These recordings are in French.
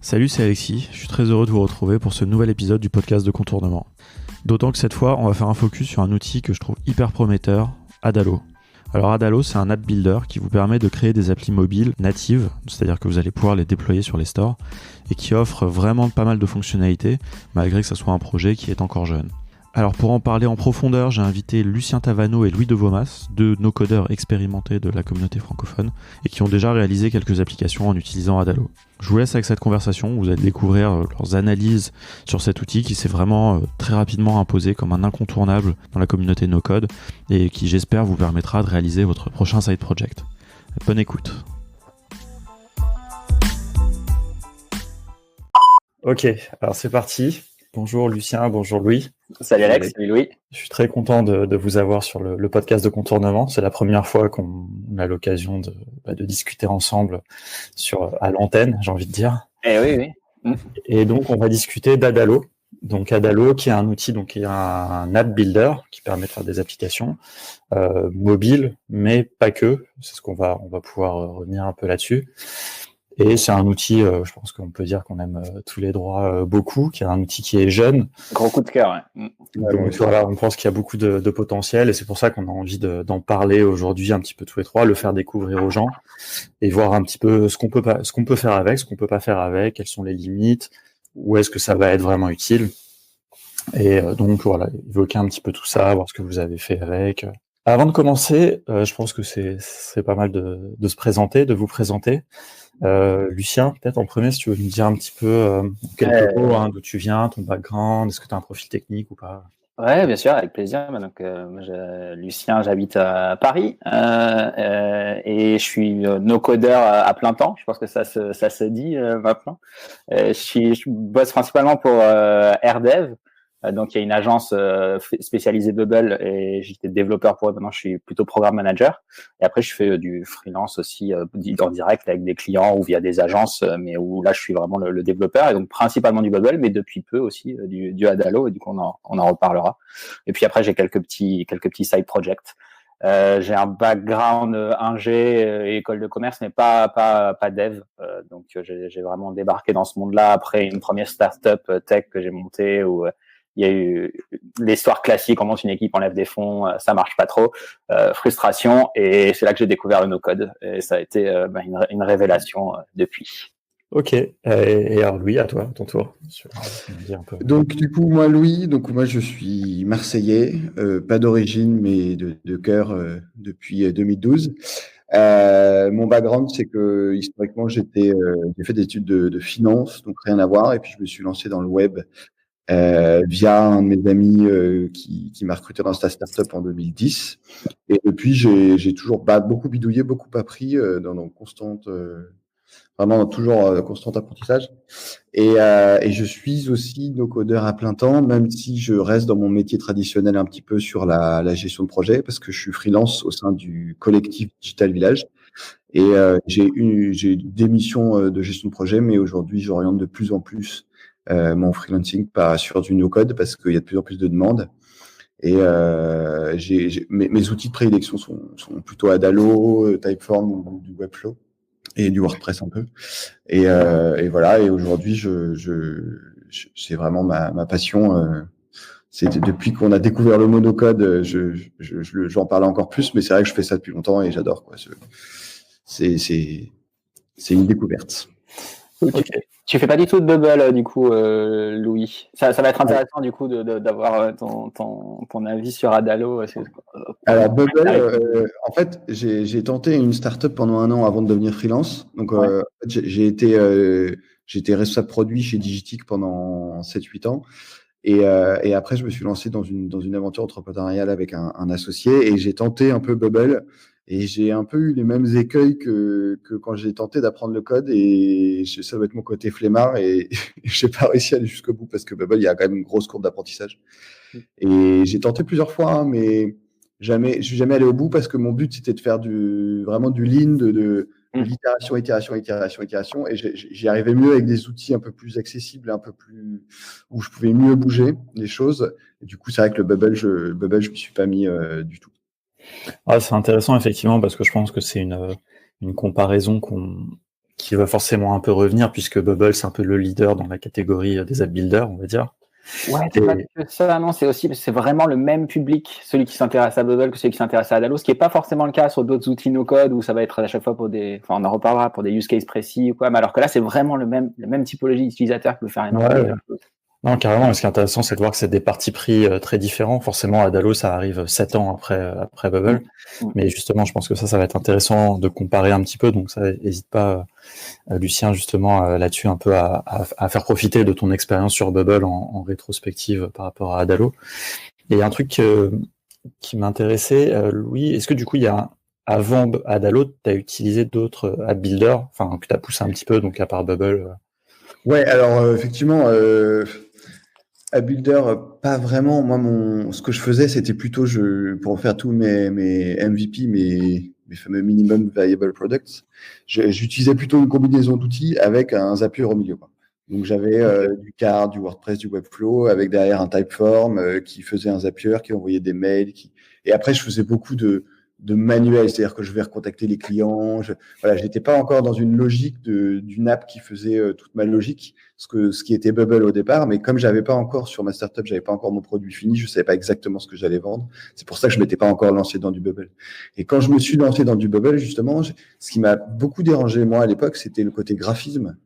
Salut, c'est Alexis, je suis très heureux de vous retrouver pour ce nouvel épisode du podcast de Contournement. D'autant que cette fois, on va faire un focus sur un outil que je trouve hyper prometteur, Adalo. Alors Adalo, c'est un app builder qui vous permet de créer des applis mobiles natives, c'est-à-dire que vous allez pouvoir les déployer sur les stores, et qui offre vraiment pas mal de fonctionnalités, malgré que ce soit un projet qui est encore jeune. Alors pour en parler en profondeur, j'ai invité Lucien Tavano et Louis Devomas, deux no-codeurs expérimentés de la communauté francophone, et qui ont déjà réalisé quelques applications en utilisant Adalo. Je vous laisse avec cette conversation, vous allez découvrir leurs analyses sur cet outil qui s'est vraiment très rapidement imposé comme un incontournable dans la communauté no-code, et qui j'espère vous permettra de réaliser votre prochain side project. Bonne écoute. Ok, alors c'est parti. Bonjour Lucien, bonjour Louis. Salut Alex, salut Louis. Je suis très content de vous avoir sur le podcast de Contournement. C'est la première fois qu'on a l'occasion de discuter ensemble à l'antenne, j'ai envie de dire. Eh oui. Et donc, on va discuter d'Adalo. Donc, Adalo, qui est un outil, qui est un app builder qui permet de faire des applications mobiles, mais pas que. C'est ce qu'on va pouvoir revenir un peu là-dessus. Et c'est un outil, je pense qu'on peut dire qu'on aime tous les droits beaucoup, qui est un outil qui est jeune. Gros coup de cœur, ouais. Donc voilà, on pense qu'il y a beaucoup de potentiel et c'est pour ça qu'on a envie d'en parler aujourd'hui un petit peu tous les trois, le faire découvrir aux gens et voir un petit peu ce qu'on peut faire avec, ce qu'on peut pas faire avec, quelles sont les limites, où est-ce que ça va être vraiment utile. Et donc voilà, évoquer un petit peu tout ça, voir ce que vous avez fait avec. Avant de commencer, je pense que c'est pas mal de se présenter, de vous présenter. Lucien, peut-être en premier, si tu veux nous dire un petit peu quelques mots, d'où tu viens, ton background, est-ce que tu as un profil technique ou pas? Ouais, bien sûr, avec plaisir. Donc, Lucien, j'habite à Paris et je suis no-codeur à plein temps. Je pense que ça se dit maintenant. Je bosse principalement pour AirDev. Donc, il y a une agence spécialisée Bubble et j'étais développeur pour eux. Maintenant, je suis plutôt programme manager. Et après, je fais du freelance aussi en direct avec des clients ou via des agences, mais où là, je suis vraiment le développeur. Et donc, principalement du Bubble, mais depuis peu aussi du Adalo. Et du coup, on en reparlera. Et puis après, j'ai quelques petits side projects. J'ai un background ingé et école de commerce, mais pas dev. Donc, j'ai vraiment débarqué dans ce monde-là après une première startup tech que j'ai montée où il y a eu l'histoire classique, on monte une équipe, on lève des fonds, ça marche pas trop, frustration, et c'est là que j'ai découvert le no-code, et ça a été une révélation depuis. Ok, et alors Louis, à toi, à ton tour. Donc du coup, moi je suis marseillais, pas d'origine, mais de cœur depuis 2012. Mon background, c'est que historiquement, j'ai fait des études de finance, donc rien à voir, et puis je me suis lancé dans le web via un de mes amis qui m'a recruté dans sa startup en 2010. Et depuis, j'ai toujours beaucoup bidouillé, beaucoup appris dans constante, vraiment toujours constant apprentissage. Et je suis aussi no-codeur à plein temps, même si je reste dans mon métier traditionnel un petit peu sur la gestion de projet, parce que je suis freelance au sein du collectif Digital Village. Et j'ai des missions de gestion de projet, mais aujourd'hui, j'oriente de plus en plus mon freelancing sur du no-code parce qu'il y a de plus en plus de demandes. Et mes outils de prédilection sont plutôt Adalo, Typeform ou du Webflow et du WordPress un peu. Et voilà. Et aujourd'hui, c'est vraiment ma passion. C'est depuis qu'on a découvert le monocode, j'en parle encore plus, mais c'est vrai que je fais ça depuis longtemps et j'adore, quoi. C'est une découverte. Okay. Tu fais pas du tout de Bubble, du coup, Louis. Ça va être intéressant, du coup, d'avoir ton avis sur Adalo. Alors, Bubble, en fait, j'ai tenté une startup pendant 1 an avant de devenir freelance. Donc, j'ai été responsable produit chez Digitic pendant 7-8 ans. Et après, je me suis lancé dans une aventure entrepreneuriale avec un associé et j'ai tenté un peu Bubble. Et j'ai un peu eu les mêmes écueils que quand j'ai tenté d'apprendre le code et ça doit être mon côté flemmard et j'ai pas réussi à aller jusqu'au bout parce que Bubble, il y a quand même une grosse courbe d'apprentissage. Et j'ai tenté plusieurs fois, hein, mais je suis jamais allé au bout parce que mon but c'était de faire vraiment du lean, de l'itération, itération. Et j'y arrivais mieux avec des outils un peu plus accessibles, un peu plus où je pouvais mieux bouger les choses. Et du coup, c'est vrai que le Bubble, je me suis pas mis du tout. Ah, c'est intéressant effectivement parce que je pense que c'est une comparaison qui va forcément un peu revenir puisque Bubble c'est un peu le leader dans la catégorie des app builders, on va dire. Ouais, c'est pas que ça, non, c'est vraiment le même public, celui qui s'intéresse à Bubble que celui qui s'intéresse à Adalo, ce qui n'est pas forcément le cas sur d'autres outils no-code où ça va être à chaque fois on en reparlera pour des use cases précis ou quoi, mais alors que là, c'est vraiment la même typologie d'utilisateur qui peut faire énormément de choses. Non, carrément. Et ce qui est intéressant, c'est de voir que c'est des partis pris très différents. Forcément, Adalo, ça arrive 7 ans après Bubble. Mais justement, je pense que ça va être intéressant de comparer un petit peu. Donc, ça, n'hésite pas, Lucien, justement, là-dessus, un peu à faire profiter de ton expérience sur Bubble en rétrospective par rapport à Adalo. Et un truc qui m'intéressait, Louis, est-ce que du coup, avant Adalo, tu as utilisé d'autres app builders, enfin, que tu as poussé un petit peu, donc à part Bubble? Ouais, alors effectivement, app builder, pas vraiment. Moi, ce que je faisais, c'était plutôt pour faire tous mes MVP, mes fameux minimum viable products. J'utilisais plutôt une combinaison d'outils avec un Zapier au milieu, quoi. Donc j'avais du Card, du WordPress, du Webflow, avec derrière un Typeform qui faisait un Zapier, qui envoyait des mails. Et après, je faisais beaucoup de manuels, c'est-à-dire que je vais recontacter les clients. Voilà, j'étais pas encore dans une logique d'une app qui faisait toute ma logique, ce qui était Bubble au départ, mais comme j'avais pas encore sur ma startup, j'avais pas encore mon produit fini, je savais pas exactement ce que j'allais vendre. C'est pour ça que je m'étais pas encore lancé dans du Bubble. Et quand je me suis lancé dans du Bubble, justement, ce qui m'a beaucoup dérangé moi à l'époque, c'était le côté graphisme.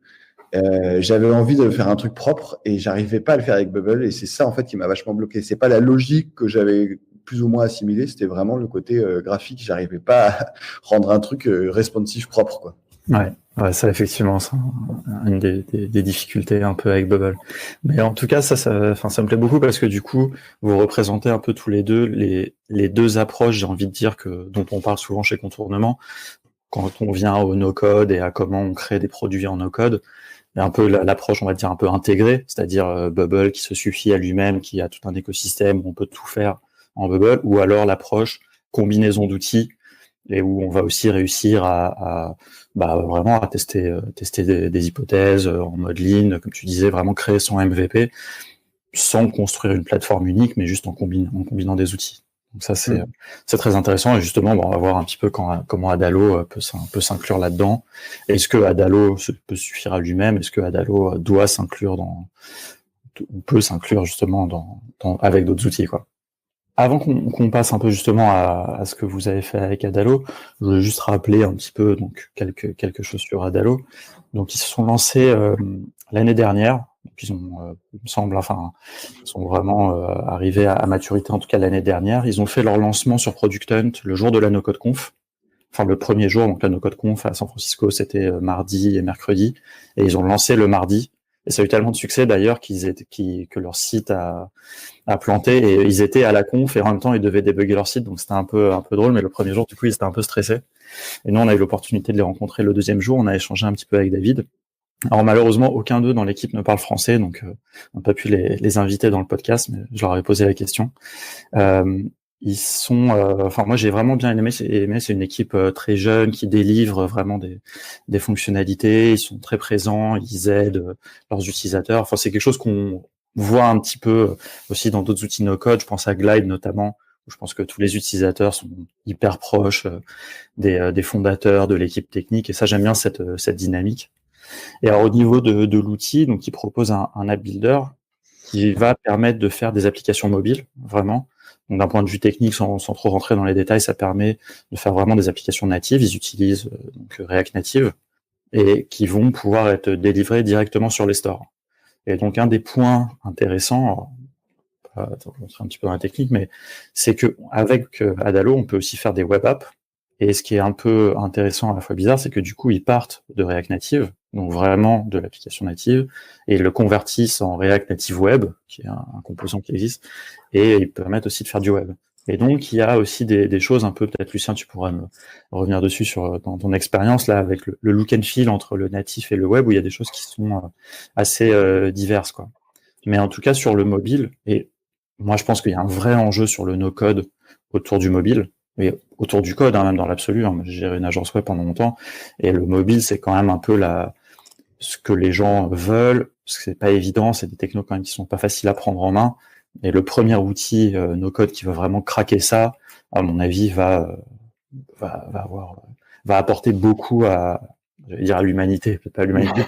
J'avais envie de faire un truc propre et j'arrivais pas à le faire avec Bubble, et c'est ça en fait qui m'a vachement bloqué. C'est pas la logique que j'avais plus ou moins assimilé, c'était vraiment le côté graphique. J'arrivais pas à rendre un truc responsive propre, quoi. Ouais, ça effectivement, c'est une des difficultés un peu avec Bubble. Mais en tout cas, ça me plaît beaucoup parce que du coup, vous représentez un peu tous les deux les deux approches, j'ai envie de dire, dont on parle souvent chez Contournement, quand on vient au no-code et à comment on crée des produits en no-code. Il y a un peu l'approche, on va dire, un peu intégrée, c'est-à-dire Bubble qui se suffit à lui-même, qui a tout un écosystème où on peut tout faire en Bubble, ou alors l'approche combinaison d'outils et où on va aussi réussir à vraiment à tester des hypothèses en mode lean, comme tu disais, vraiment créer son MVP sans construire une plateforme unique, mais juste en combinant des outils. Donc ça, c'est très intéressant. Et justement, on va voir un petit peu comment Adalo peut s'inclure là-dedans. Est-ce que Adalo peut suffire à lui-même? Est-ce que Adalo doit s'inclure ou peut s'inclure justement avec d'autres outils, quoi. Avant qu'on passe un peu justement à ce que vous avez fait avec Adalo, je voulais juste rappeler un petit peu donc quelque chose sur Adalo. Donc ils se sont lancés l'année dernière. Donc ils ont, il me semble, ils sont vraiment arrivés à maturité en tout cas l'année dernière. Ils ont fait leur lancement sur Product Hunt le jour de la No Code Conf. Enfin le premier jour, donc la No Code Conf à San Francisco, c'était mardi et mercredi, et ils ont lancé le mardi. Et ça a eu tellement de succès d'ailleurs que leur site a planté, et ils étaient à la conf et en même temps ils devaient débugger leur site, donc c'était un peu drôle. Mais le premier jour, du coup, ils étaient un peu stressés. Et nous, on a eu l'opportunité de les rencontrer le deuxième jour. On a échangé un petit peu avec David. Alors malheureusement, aucun d'eux dans l'équipe ne parle français, donc on n'a pas pu les inviter dans le podcast, mais je leur ai posé la question. Ils sont, moi j'ai vraiment bien aimé. C'est une équipe très jeune qui délivre vraiment des fonctionnalités. Ils sont très présents, ils aident leurs utilisateurs. Enfin, c'est quelque chose qu'on voit un petit peu aussi dans d'autres outils no-code. Je pense à Glide notamment, où je pense que tous les utilisateurs sont hyper proches des fondateurs, de l'équipe technique. Et ça, j'aime bien cette dynamique. Et alors au niveau de l'outil, donc ils proposent un app builder qui va permettre de faire des applications mobiles, vraiment. Donc d'un point de vue technique, sans trop rentrer dans les détails, ça permet de faire vraiment des applications natives. Ils utilisent donc React Native et qui vont pouvoir être délivrées directement sur les stores. Et donc un des points intéressants, on va rentrer un petit peu dans la technique, mais c'est que avec Adalo, on peut aussi faire des web apps. Et ce qui est un peu intéressant, à la fois bizarre, c'est que du coup, ils partent de React Native, donc vraiment de l'application native, et ils le convertissent en React Native Web, qui est un composant qui existe, et ils permettent aussi de faire du web. Et donc, il y a aussi des choses un peu, peut-être Lucien, tu pourras me revenir dessus dans ton expérience, là, avec le look and feel entre le natif et le web, où il y a des choses qui sont assez diverses, quoi. Mais en tout cas, sur le mobile, et moi, je pense qu'il y a un vrai enjeu sur le no-code autour du mobile, mais autour du code, même dans l'absolu. J'ai géré une agence web pendant longtemps, et le mobile, c'est quand même un peu ce que les gens veulent, parce que c'est pas évident, c'est des technos quand même qui sont pas faciles à prendre en main. Et le premier outil no-code qui va vraiment craquer ça, à mon avis, va apporter beaucoup j'allais dire à l'humanité, peut-être pas à l'humanité.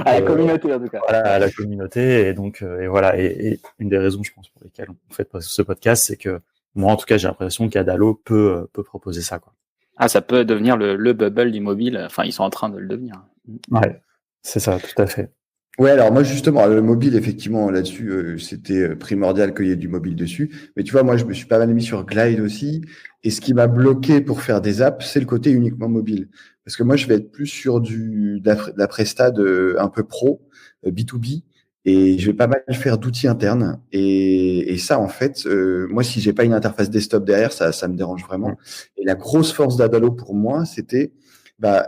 À la communauté, en tout cas. Voilà, à la communauté. Et donc, et voilà. Et une des raisons, je pense, pour lesquelles on fait ce podcast, c'est que moi, en tout cas, j'ai l'impression qu'Adalo peut proposer ça, quoi. Ah, ça peut devenir le bubble du mobile. Enfin, ils sont en train de le devenir. Ouais, c'est ça, tout à fait. Ouais, alors moi justement, le mobile, effectivement, là-dessus, c'était primordial qu'il y ait du mobile dessus. Mais tu vois, moi, je me suis pas mal mis sur Glide aussi. Et ce qui m'a bloqué pour faire des apps, c'est le côté uniquement mobile. Parce que moi, je vais être plus sur de la presta un peu pro, B2B. Et je vais pas mal faire d'outils internes. Et ça, en fait, moi, si j'ai pas une interface desktop derrière, ça me dérange vraiment. Et la grosse force d'Adalo pour moi, c'était,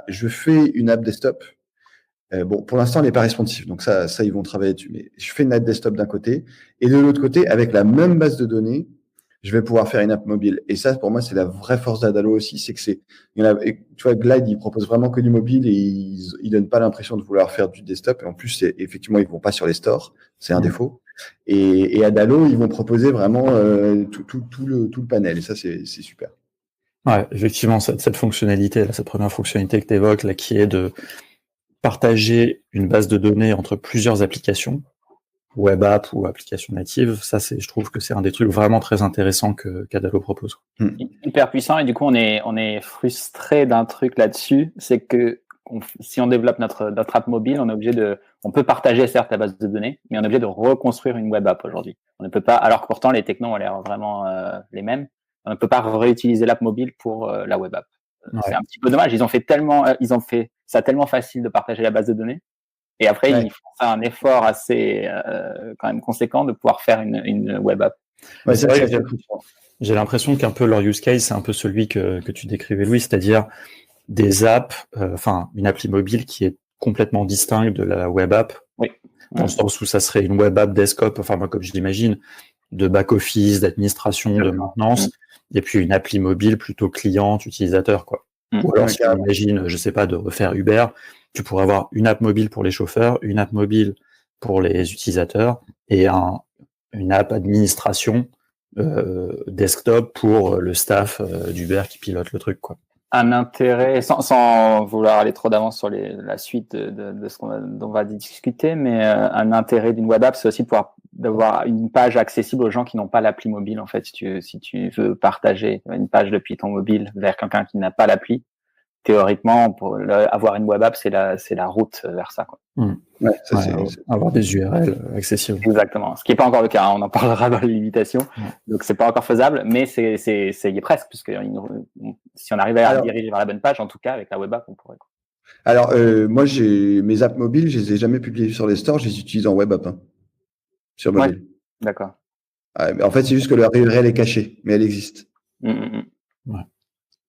je fais une app desktop. Bon, pour l'instant, elle n'est pas responsive, donc ça, ils vont travailler dessus. Mais je fais une app desktop d'un côté, et de l'autre côté, avec la même base de données, je vais pouvoir faire une app mobile. Et ça, pour moi, c'est la vraie force d'Adalo aussi, c'est que tu vois, Glide, il propose vraiment que du mobile et ils donnent pas l'impression de vouloir faire du desktop. Et en plus, effectivement, ils vont pas sur les stores, c'est un défaut. Et Adalo, ils vont proposer vraiment tout le panel. Et ça, c'est super. Ouais, effectivement, cette fonctionnalité, là, cette première fonctionnalité que tu évoques, là, qui est de partager une base de données entre plusieurs applications, web app ou applications natives, ça je trouve que c'est un des trucs vraiment très intéressants qu'Adalo propose. Hyper puissant, et du coup on est frustré d'un truc là-dessus, c'est que si on développe notre app mobile, on peut partager certes la base de données, mais on est obligé de reconstruire une web app aujourd'hui. On ne peut pas, alors que pourtant les technos ont l'air vraiment les mêmes, on ne peut pas réutiliser l'app mobile pour la web app. Ouais. C'est un petit peu dommage. Ils ont fait ça tellement facile de partager la base de données. Et après, ils font un effort assez quand même conséquent de pouvoir faire une web app. Ouais, c'est vrai que j'ai l'impression qu'un peu leur use case, c'est un peu celui que tu décrivais, Louis, c'est-à-dire des apps, une appli mobile qui est complètement distincte de la web app. Oui. Dans le sens où ça serait une web app desktop, moi, comme je l'imagine, de back-office, d'administration, de maintenance, et puis une appli mobile plutôt client-utilisateur, quoi. Ou alors, si on imagine, je sais pas, de refaire Uber, tu pourrais avoir une app mobile pour les chauffeurs, une app mobile pour les utilisateurs, et une app administration desktop pour le staff d'Uber qui pilote le truc, quoi. Un intérêt, sans vouloir aller trop d'avance sur la suite de ce dont on va discuter, mais un intérêt d'une web app, c'est aussi d'avoir une page accessible aux gens qui n'ont pas l'appli mobile. En fait, si tu veux partager une page depuis ton mobile vers quelqu'un qui n'a pas l'appli, théoriquement, pour avoir une web app, c'est la route vers ça, quoi. Ouais, ça, c'est avoir des URL accessibles. Exactement. Ce qui n'est pas encore le cas, hein. On en parlera dans les limitations. Donc, c'est pas encore faisable, mais c'est y est presque, puisque si on arrivait à diriger vers la bonne page, en tout cas, avec la web app, on pourrait. Alors, moi, mes apps mobiles, je les ai jamais publiées sur les stores, je les utilise en web app, sur mobile. Ouais, d'accord. Mais en fait, c'est juste que leur URL est cachée, mais elle existe. Ouais.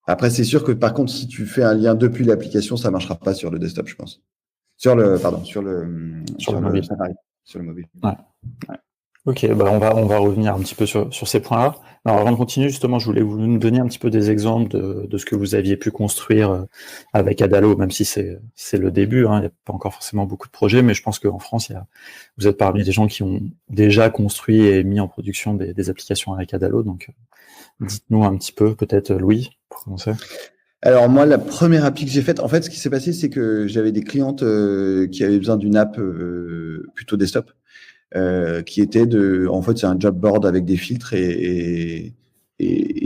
Après, c'est sûr que par contre, si tu fais un lien depuis l'application, ça marchera pas sur le desktop, je pense. Sur le mobile. Sur le mobile. Ouais. Ok, on va revenir un petit peu sur ces points-là. Alors, avant de continuer, justement, je voulais vous nous donner un petit peu des exemples de ce que vous aviez pu construire avec Adalo, même si c'est le début, il n'y a pas encore forcément beaucoup de projets, mais je pense qu'en France, vous êtes parmi des gens qui ont déjà construit et mis en production des applications avec Adalo. Donc, dites-nous un petit peu, peut-être Louis, pour commencer. Alors moi, la première appli que j'ai faite, en fait, ce qui s'est passé, c'est que j'avais des clientes qui avaient besoin d'une app plutôt desktop, qui était en fait, c'est un job board avec des filtres et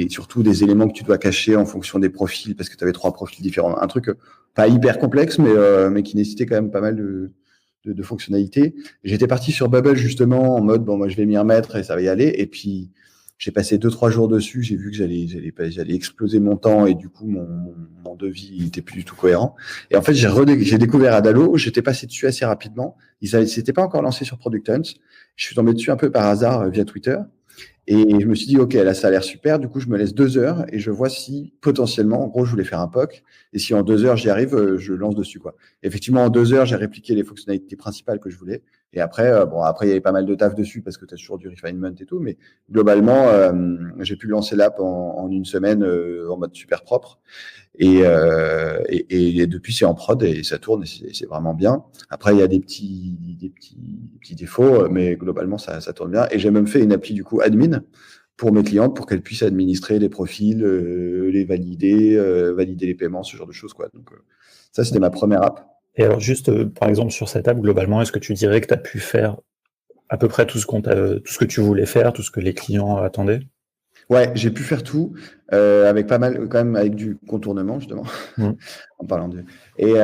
surtout des éléments que tu dois cacher en fonction des profils, parce que tu avais 3 profils différents. Un truc pas hyper complexe, mais qui nécessitait quand même pas mal de fonctionnalités. J'étais parti sur Bubble justement en mode moi je vais m'y remettre et ça va y aller. Et puis j'ai passé 2-3 jours dessus, j'ai vu que j'allais exploser mon temps et du coup mon devis n'était plus du tout cohérent. Et en fait, j'ai découvert Adalo, j'étais passé dessus assez rapidement. Ils s'étaient pas encore lancé sur Product Hunt. Je suis tombé dessus un peu par hasard via Twitter. Et je me suis dit, OK, là, ça a l'air super. Du coup, je me laisse 2 heures et je vois si potentiellement, en gros, je voulais faire un POC. Et si en 2 heures, j'y arrive, je lance dessus, quoi. Effectivement, en 2 heures, j'ai répliqué les fonctionnalités principales que je voulais. Et après, après, il y avait pas mal de taf dessus parce que tu as toujours du refinement et tout. Mais globalement, j'ai pu lancer l'app en 1 semaine en mode super propre. Et depuis, c'est en prod et ça tourne et c'est vraiment bien. Après, il y a des petits défauts, mais globalement, ça tourne bien. Et j'ai même fait une appli, du coup, admin, pour mes clientes pour qu'elles puissent administrer les profils, les valider, valider les paiements, ce genre de choses, quoi. Donc, ça, c'était ma première app. Et alors, juste, par exemple, sur cette app, globalement, est-ce que tu dirais que tu as pu faire à peu près tout ce que tu voulais faire, tout ce que les clients attendaient? Ouais, j'ai pu faire tout, avec pas mal, quand même, avec du contournement, justement, en parlant et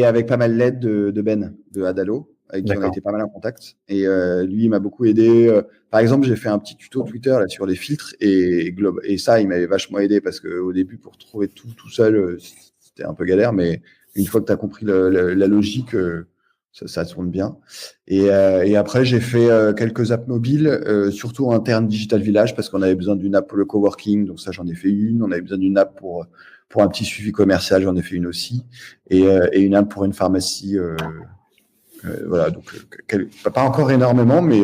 avec pas mal l'aide de Ben, de Adalo, avec qui on a été pas mal en contact. Et lui, il m'a beaucoup aidé. Par exemple, j'ai fait un petit tuto Twitter là, sur les filtres et ça, il m'avait vachement aidé parce qu'au début, pour trouver tout seul, c'était un peu galère, mais une fois que tu as compris la logique, ça tourne bien. Et après, j'ai fait quelques apps mobiles, surtout interne Digital Village, parce qu'on avait besoin d'une app pour le coworking, donc ça, j'en ai fait une. On avait besoin d'une app pour un petit suivi commercial, j'en ai fait une aussi. Et une app pour une pharmacie. Voilà, donc pas encore énormément, mais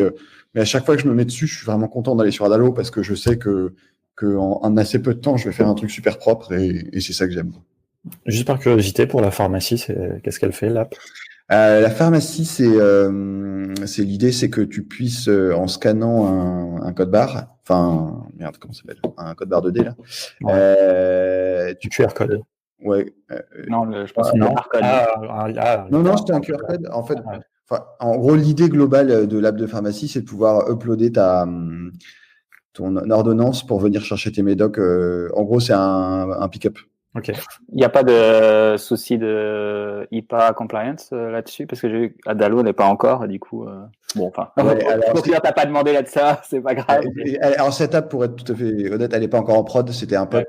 à chaque fois que je me mets dessus, je suis vraiment content d'aller sur Adalo parce que je sais que en assez peu de temps, je vais faire un truc super propre et c'est ça que j'aime. Juste par curiosité, pour la pharmacie, qu'est-ce qu'elle fait, l'app? La pharmacie, c'est l'idée, c'est que tu puisses, en scannant un code barre, enfin, merde, comment ça s'appelle? Un code barre 2D, là. Ouais. Tu QR code. Ouais. Non, je pense que c'est un code. Non, c'était un QR code. En fait, en gros, l'idée globale de l'app de pharmacie, c'est de pouvoir uploader ton ordonnance pour venir chercher tes médocs. En gros, c'est un pick-up. Ok. Il n'y a pas de souci de HIPAA compliance là-dessus parce que j'ai vu Adalo n'est pas encore, du coup. Bon, enfin. Ouais, alors, t'as pas demandé là-dessus, c'est pas grave. Alors cette app, pour être tout à fait honnête, elle n'est pas encore en prod, c'était un pote.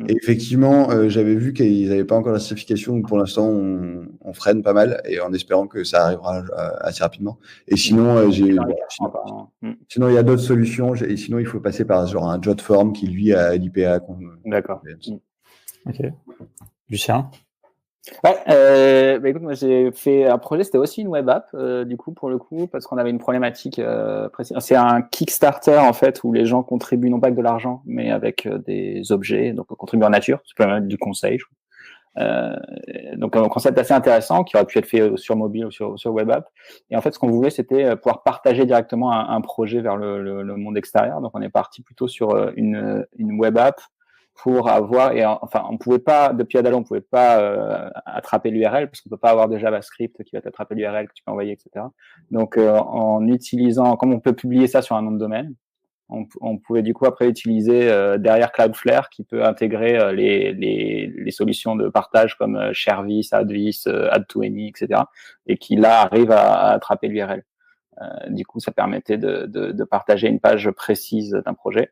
Et effectivement, j'avais vu qu'ils n'avaient pas encore la certification. Donc pour l'instant, on freine pas mal et en espérant que ça arrivera assez rapidement. Et sinon, sinon il y a d'autres solutions. Et sinon, il faut passer par genre un Jotform qui lui a l'IPA. D'accord. Ok. Lucien? Ouais, écoute, moi j'ai fait un projet, c'était aussi une web app, du coup, pour le coup, parce qu'on avait une problématique précise. C'est un Kickstarter, en fait, où les gens contribuent non pas avec de l'argent, mais avec des objets, donc on contribue en nature, c'est pas mal du conseil, je crois. Donc un concept assez intéressant qui aurait pu être fait sur mobile ou sur web app. Et en fait, ce qu'on voulait, c'était pouvoir partager directement un projet vers le monde extérieur. Donc on est parti plutôt sur une web app pour avoir, et enfin, on pouvait pas, depuis Adalo, on pouvait pas attraper l'URL parce qu'on peut pas avoir de JavaScript qui va t'attraper l'URL que tu peux envoyer, etc. Donc, en utilisant, comme on peut publier ça sur un nom de domaine, on pouvait du coup après utiliser derrière Cloudflare qui peut intégrer les solutions de partage comme Sharevis, Advis, Add2Any, etc. et qui là arrive à attraper l'URL. Du coup, ça permettait de partager une page précise d'un projet.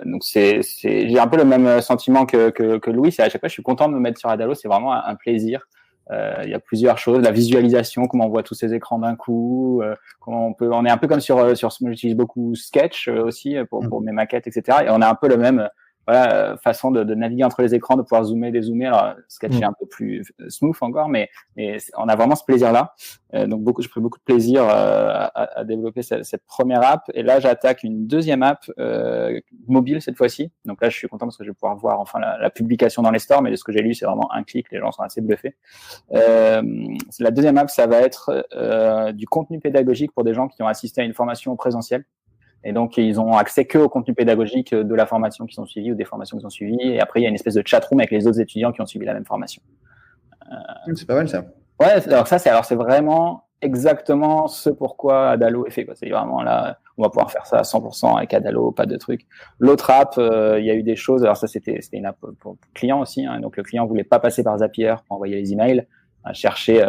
Donc j'ai un peu le même sentiment que Louis. C'est à chaque fois, je suis content de me mettre sur Adalo. C'est vraiment un plaisir. Il y a plusieurs choses, la visualisation, comment on voit tous ces écrans d'un coup, comment on est un peu comme moi j'utilise beaucoup Sketch aussi pour mes maquettes, etc. Et on a un peu le même façon de naviguer entre les écrans, de pouvoir zoomer, dézoomer. Alors Sketch est un peu plus smooth encore, mais on a vraiment ce plaisir-là. Donc j'ai pris beaucoup de plaisir à développer cette première app. Et là, j'attaque une deuxième app mobile cette fois-ci. Donc là, je suis content parce que je vais pouvoir voir enfin la publication dans les stores. Mais de ce que j'ai lu, c'est vraiment un clic. Les gens sont assez bluffés. La deuxième app, ça va être du contenu pédagogique pour des gens qui ont assisté à une formation présentielle. Et donc, ils ont accès que au contenu pédagogique de la formation qu'ils ont suivie ou des formations qu'ils ont suivies. Et après, il y a une espèce de chatroom avec les autres étudiants qui ont suivi la même formation. C'est pas mal, ça. Ouais, c'est vraiment exactement ce pourquoi Adalo est fait, quoi. C'est vraiment là, on va pouvoir faire ça à 100% avec Adalo, pas de trucs. L'autre app, il y a eu des choses. Alors ça, c'était une app pour client aussi, hein. Donc, le client voulait pas passer par Zapier pour envoyer les emails, à chercher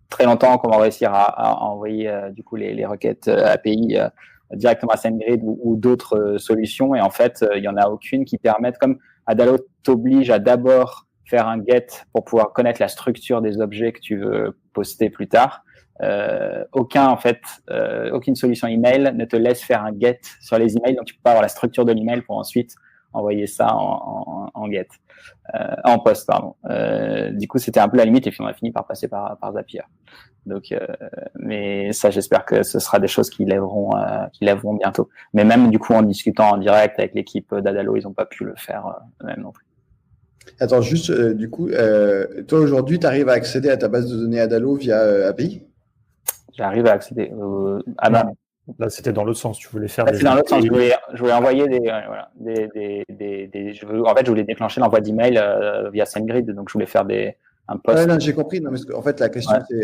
très longtemps comment réussir à envoyer du coup les requêtes API directement à SendGrid ou d'autres solutions. Et en fait, il y en a aucune qui permettent, comme Adalo t'oblige à d'abord faire un get pour pouvoir connaître la structure des objets que tu veux poster plus tard. Aucune solution email ne te laisse faire un get sur les emails, donc tu peux pas avoir la structure de l'email pour ensuite envoyer ça en get. En post, pardon. Du coup, c'était un peu la limite et puis on a fini par passer par Zapier. Donc, mais ça, j'espère que ce sera des choses qui lèveront bientôt. Mais même du coup, en discutant en direct avec l'équipe d'Adalo, ils n'ont pas pu le faire eux-mêmes non plus. Attends, juste, du coup, toi aujourd'hui, tu arrives à accéder à ta base de données Adalo via API? J'arrive à accéder. Ah non. Là, c'était dans l'autre sens. Tu voulais faire C'est dans l'autre sens. Je voulais envoyer en fait, je voulais déclencher l'envoi d'email via SendGrid. Donc, je voulais faire un post. Non, j'ai compris. Non, en fait, la question, c'est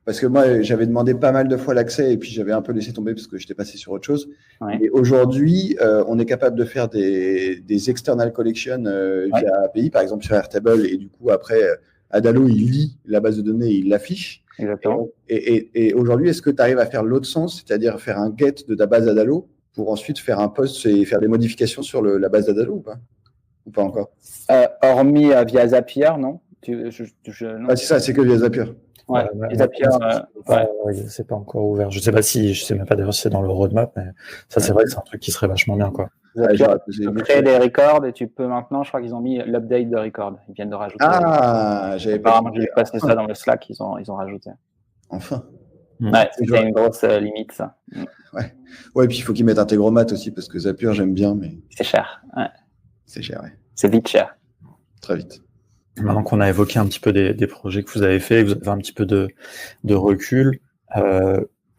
parce que moi, j'avais demandé pas mal de fois l'accès et puis j'avais un peu laissé tomber parce que j'étais passé sur autre chose. Ouais. Et aujourd'hui, on est capable de faire des external collections via API, par exemple sur Airtable. Et du coup, après, Adalo, il lit la base de données et il l'affiche. Exactement. Et aujourd'hui, est-ce que tu arrives à faire l'autre sens, c'est-à-dire faire un get de ta base Adalo pour ensuite faire un post et faire des modifications sur la base d'Adalo ou pas? Ou pas encore? Hormis via Zapier, non? Non. Ah, c'est ça, c'est que via Zapier. Ouais, Zapier, c'est pas encore ouvert. Je sais même pas d'ailleurs si c'est dans le roadmap, mais ça, c'est vrai que c'est un truc qui serait vachement bien, quoi. Zapier, tu peux créer des records et tu peux maintenant, je crois qu'ils ont mis l'update de record. Ils viennent de rajouter. Ah, j'avais pas. Apparemment, j'ai passé ça dans le Slack, ils ont rajouté. Enfin. Ouais, c'était une grosse limite, ça. Ouais, puis il faut qu'ils mettent Integromat aussi, parce que Zapier, j'aime bien, mais. C'est cher. Ouais. C'est cher, ouais. C'est vite cher. Très vite. Maintenant qu'on a évoqué un petit peu des projets que vous avez faits, vous avez un petit peu de recul,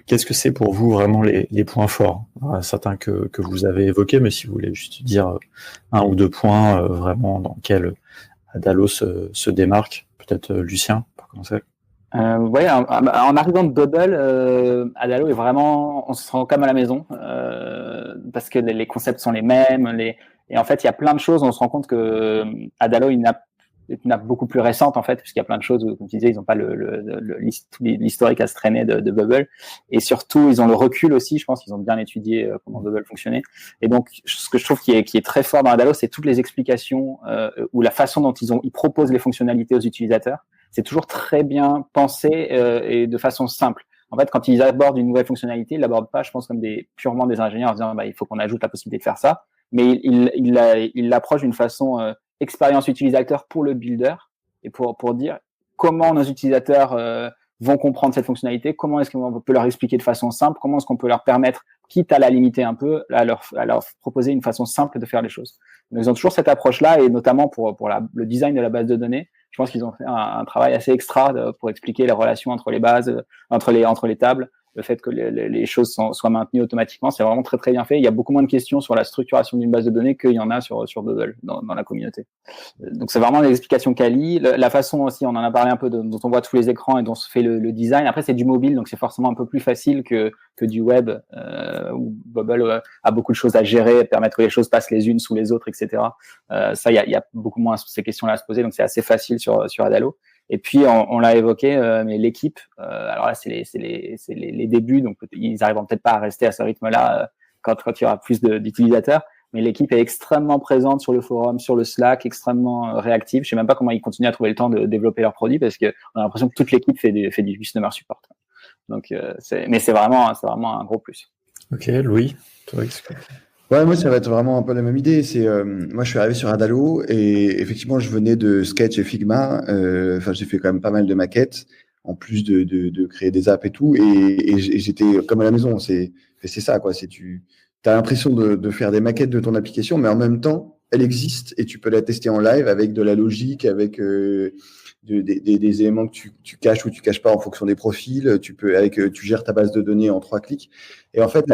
qu'est-ce que c'est pour vous vraiment les points forts? Certains que vous avez évoqués, mais si vous voulez juste dire un ou deux points vraiment dans lesquels Adalo se démarque, peut-être Lucien, pour commencer. Ouais, en arrivant de Bubble, Adalo est vraiment, on se sent comme à la maison parce que les concepts sont les mêmes, et en fait il y a plein de choses. On se rend compte que Adalo est une app beaucoup plus récente en fait, puisqu'il y a plein de choses, comme tu disais, ils n'ont pas l'historique à se traîner de Bubble, et surtout ils ont le recul aussi. Je pense qu'ils ont bien étudié comment Bubble fonctionnait, et donc ce que je trouve qui est très fort dans Adalo, c'est toutes les explications ou la façon dont ils proposent les fonctionnalités aux utilisateurs. C'est toujours très bien pensé et de façon simple. En fait, quand ils abordent une nouvelle fonctionnalité, ils l'abordent pas, je pense, comme purement des ingénieurs en disant il faut qu'on ajoute la possibilité de faire ça, mais ils l'approchent d'une façon expérience utilisateur pour le builder et pour dire comment nos utilisateurs vont comprendre cette fonctionnalité, comment est-ce qu'on peut leur expliquer de façon simple, comment est-ce qu'on peut leur permettre, quitte à la limiter un peu, à leur proposer une façon simple de faire les choses. Donc, ils ont toujours cette approche-là, et notamment pour le design de la base de données. Je pense qu'ils ont fait un travail assez extra pour expliquer les relations entre les bases, entre les tables, le fait que les choses soient maintenues automatiquement. C'est vraiment très très bien fait. Il y a beaucoup moins de questions sur la structuration d'une base de données qu'il y en a sur Bubble dans la communauté. Donc c'est vraiment des explications quali. La façon aussi, on en a parlé un peu, dont on voit tous les écrans et dont se fait le design. Après c'est du mobile, donc c'est forcément un peu plus facile que du web, où Bubble a beaucoup de choses à gérer, permettre que les choses passent les unes sous les autres, etc. Ça, il y a beaucoup moins ces questions-là à se poser, donc c'est assez facile sur Adalo. Et puis on l'a évoqué, mais l'équipe, alors là c'est les débuts, donc ils arriveront peut-être pas à rester à ce rythme-là quand il y aura plus d'utilisateurs, mais l'équipe est extrêmement présente sur le forum, sur le Slack, extrêmement réactive. Je sais même pas comment ils continuent à trouver le temps de développer leurs produits, parce que on a l'impression que toute l'équipe fait du customer support. Donc mais c'est vraiment un gros plus. Ok, Louis, toi, ouais, moi, ça va être vraiment un peu la même idée. Moi, je suis arrivé sur Adalo et effectivement, je venais de Sketch et Figma. Enfin, j'ai fait quand même pas mal de maquettes, en plus de créer des apps et tout. Et j'étais comme à la maison. C'est ça, quoi. Tu as l'impression de faire des maquettes de ton application, mais en même temps, elle existe et tu peux la tester en live avec de la logique, avec des éléments que tu caches ou tu caches pas en fonction des profils. Tu gères ta base de données en 3 clics. Et en fait,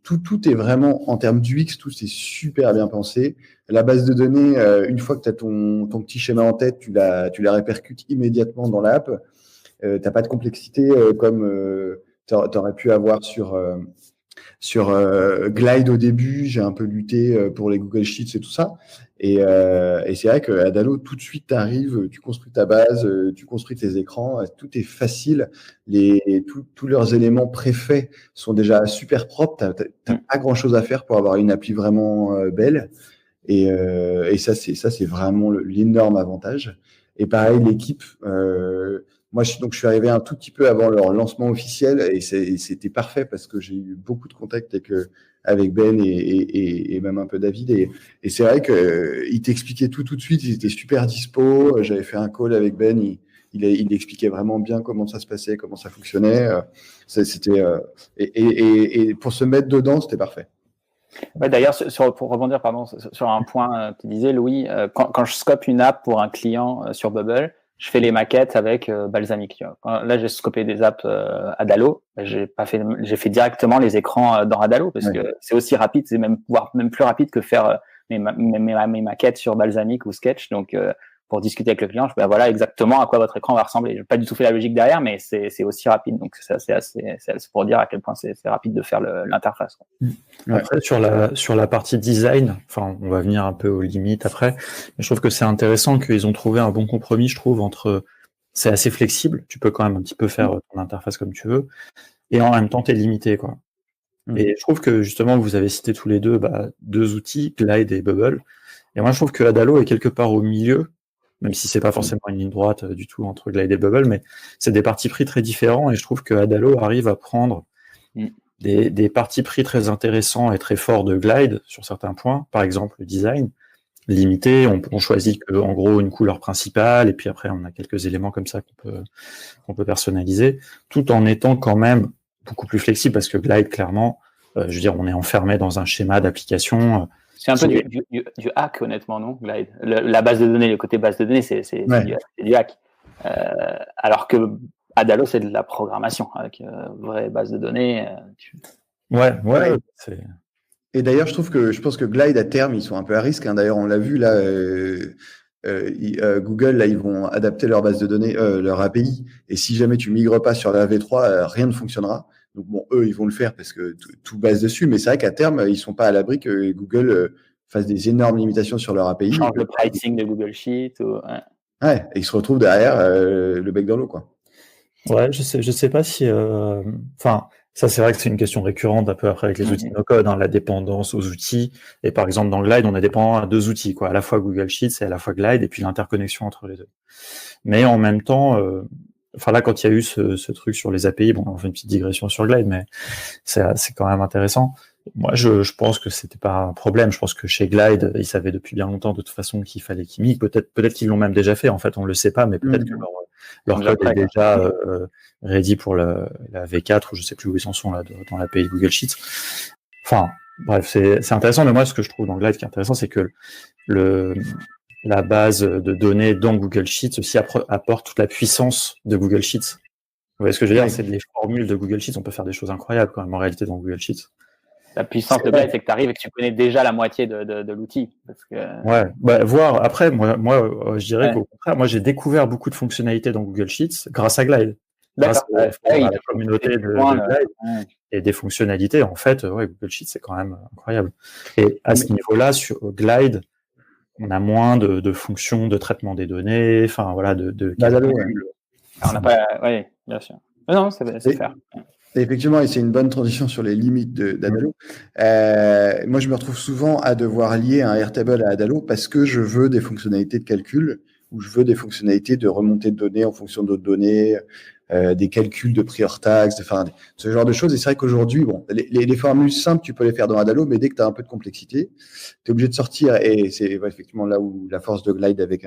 tout est vraiment, en termes d'UX, tout c'est super bien pensé. La base de données, une fois que tu as ton petit schéma en tête, tu la répercutes immédiatement dans l'app. T'as pas de complexité comme tu aurais pu avoir sur Glide au début. J'ai un peu lutté pour les Google Sheets et tout ça. Et c'est vrai que Adalo, tout de suite, tu arrives, tu construis ta base, tu construis tes écrans, tout est facile. Tous leurs éléments préfaits sont déjà super propres. T'as pas grand-chose à faire pour avoir une appli vraiment belle. Et ça, c'est vraiment l'énorme avantage. Et pareil, l'équipe. Moi, je suis arrivé un tout petit peu avant leur lancement officiel et c'était parfait parce que j'ai eu beaucoup de contacts avec Ben et même un peu David. Et c'est vrai qu'il t'expliquait tout de suite. Il était super dispo. J'avais fait un call avec Ben. Il expliquait vraiment bien comment ça se passait, comment ça fonctionnait. Et pour se mettre dedans, c'était parfait. Ouais, d'ailleurs, pour rebondir sur un point que tu disais, Louis, quand je scope une app pour un client sur Bubble, je fais les maquettes avec Balsamiq. Tu vois. Là, j'ai scopé des apps Adalo. J'ai fait directement les écrans dans Adalo parce que c'est aussi rapide, c'est voire même plus rapide que faire mes maquettes sur Balsamiq ou Sketch. Donc, pour discuter avec le client, voilà exactement à quoi votre écran va ressembler. J'ai pas du tout fait la logique derrière, mais c'est aussi rapide. Donc, c'est pour dire à quel point c'est rapide de faire l'interface. Après, sur la partie design, enfin, on va venir un peu aux limites après, mais je trouve que c'est intéressant qu'ils ont trouvé un bon compromis, je trouve, entre c'est assez flexible, tu peux quand même un petit peu faire ton interface comme tu veux, et en même temps, t'es limité, quoi. Et je trouve que, justement, vous avez cité tous les deux, deux outils, Glide et Bubble, et moi, je trouve que Adalo est quelque part au milieu, même si c'est pas forcément une ligne droite du tout entre Glide et Bubble, mais c'est des partis pris très différents, et je trouve que Adalo arrive à prendre des partis pris très intéressants et très forts de Glide sur certains points, par exemple le design limité, on choisit que, en gros, une couleur principale, et puis après on a quelques éléments comme ça qu'on peut personnaliser, tout en étant quand même beaucoup plus flexible, parce que Glide, clairement, je veux dire, on est enfermé dans un schéma d'application. C'est un peu du hack, honnêtement, non, Glide. La base de données, le côté base de données, c'est du hack. Alors que Adalo, c'est de la programmation avec vraie base de données. Ouais. Et d'ailleurs, je pense que Glide, à terme, ils sont un peu à risque. D'ailleurs, on l'a vu là. Google, là, ils vont adapter leur base de données, leur API. Et si jamais tu migres pas sur la V3, rien ne fonctionnera. Donc bon, eux, ils vont le faire parce que tout base dessus. Mais c'est vrai qu'à terme, ils sont pas à l'abri que Google fasse des énormes limitations sur leur API. Change le pricing de Google Sheet. Et ils se retrouvent derrière le bec dans l'eau, quoi. Ouais, je sais pas si, ça, c'est vrai que c'est une question récurrente un peu après avec les outils no-code, la dépendance aux outils. Et par exemple, dans Glide, on est dépendant à deux outils, quoi, à la fois Google Sheets et à la fois Glide, et puis l'interconnexion entre les deux. Mais en même temps, là, quand il y a eu ce truc sur les API, bon, on fait une petite digression sur Glide, mais c'est quand même intéressant. Moi, je pense que c'était pas un problème. Je pense que chez Glide, ils savaient depuis bien longtemps de toute façon qu'il fallait qu'ils migrent. Peut-être qu'ils l'ont même déjà fait. En fait, on le sait pas, mais peut-être que leur code est déjà ready pour la V4, ou je sais plus où ils en sont là dans l'API Google Sheets. Enfin, bref, c'est intéressant. Mais moi, ce que je trouve dans Glide qui est intéressant, c'est que la base de données dans Google Sheets aussi apporte toute la puissance de Google Sheets. Vous voyez ce que je veux dire? C'est les formules de Google Sheets. On peut faire des choses incroyables quand même en réalité dans Google Sheets. La puissance de Glide, c'est que tu arrives et que tu connais déjà la moitié de l'outil. Parce que... Ouais, voir. Après, moi, je dirais qu'au contraire, moi, j'ai découvert beaucoup de fonctionnalités dans Google Sheets grâce à Glide. Grâce à la communauté de Glide et des fonctionnalités. En fait, Google Sheets, c'est quand même incroyable. Et à ce niveau-là, sur Glide, on a moins de fonctions de traitement des données, de calcul. On n'a pas... Oui, bien sûr. Non, c'est faire. Effectivement, et c'est une bonne transition sur les limites d'Adalo. Moi, je me retrouve souvent à devoir lier un Airtable à Adalo parce que je veux des fonctionnalités de calcul ou je veux des fonctionnalités de remontée de données en fonction d'autres données, des calculs de prior tax, ce genre de choses. Et c'est vrai qu'aujourd'hui, bon, les formules simples, tu peux les faire dans Adalo, mais dès que tu as un peu de complexité, tu es obligé de sortir. Et c'est effectivement là où la force de Glide avec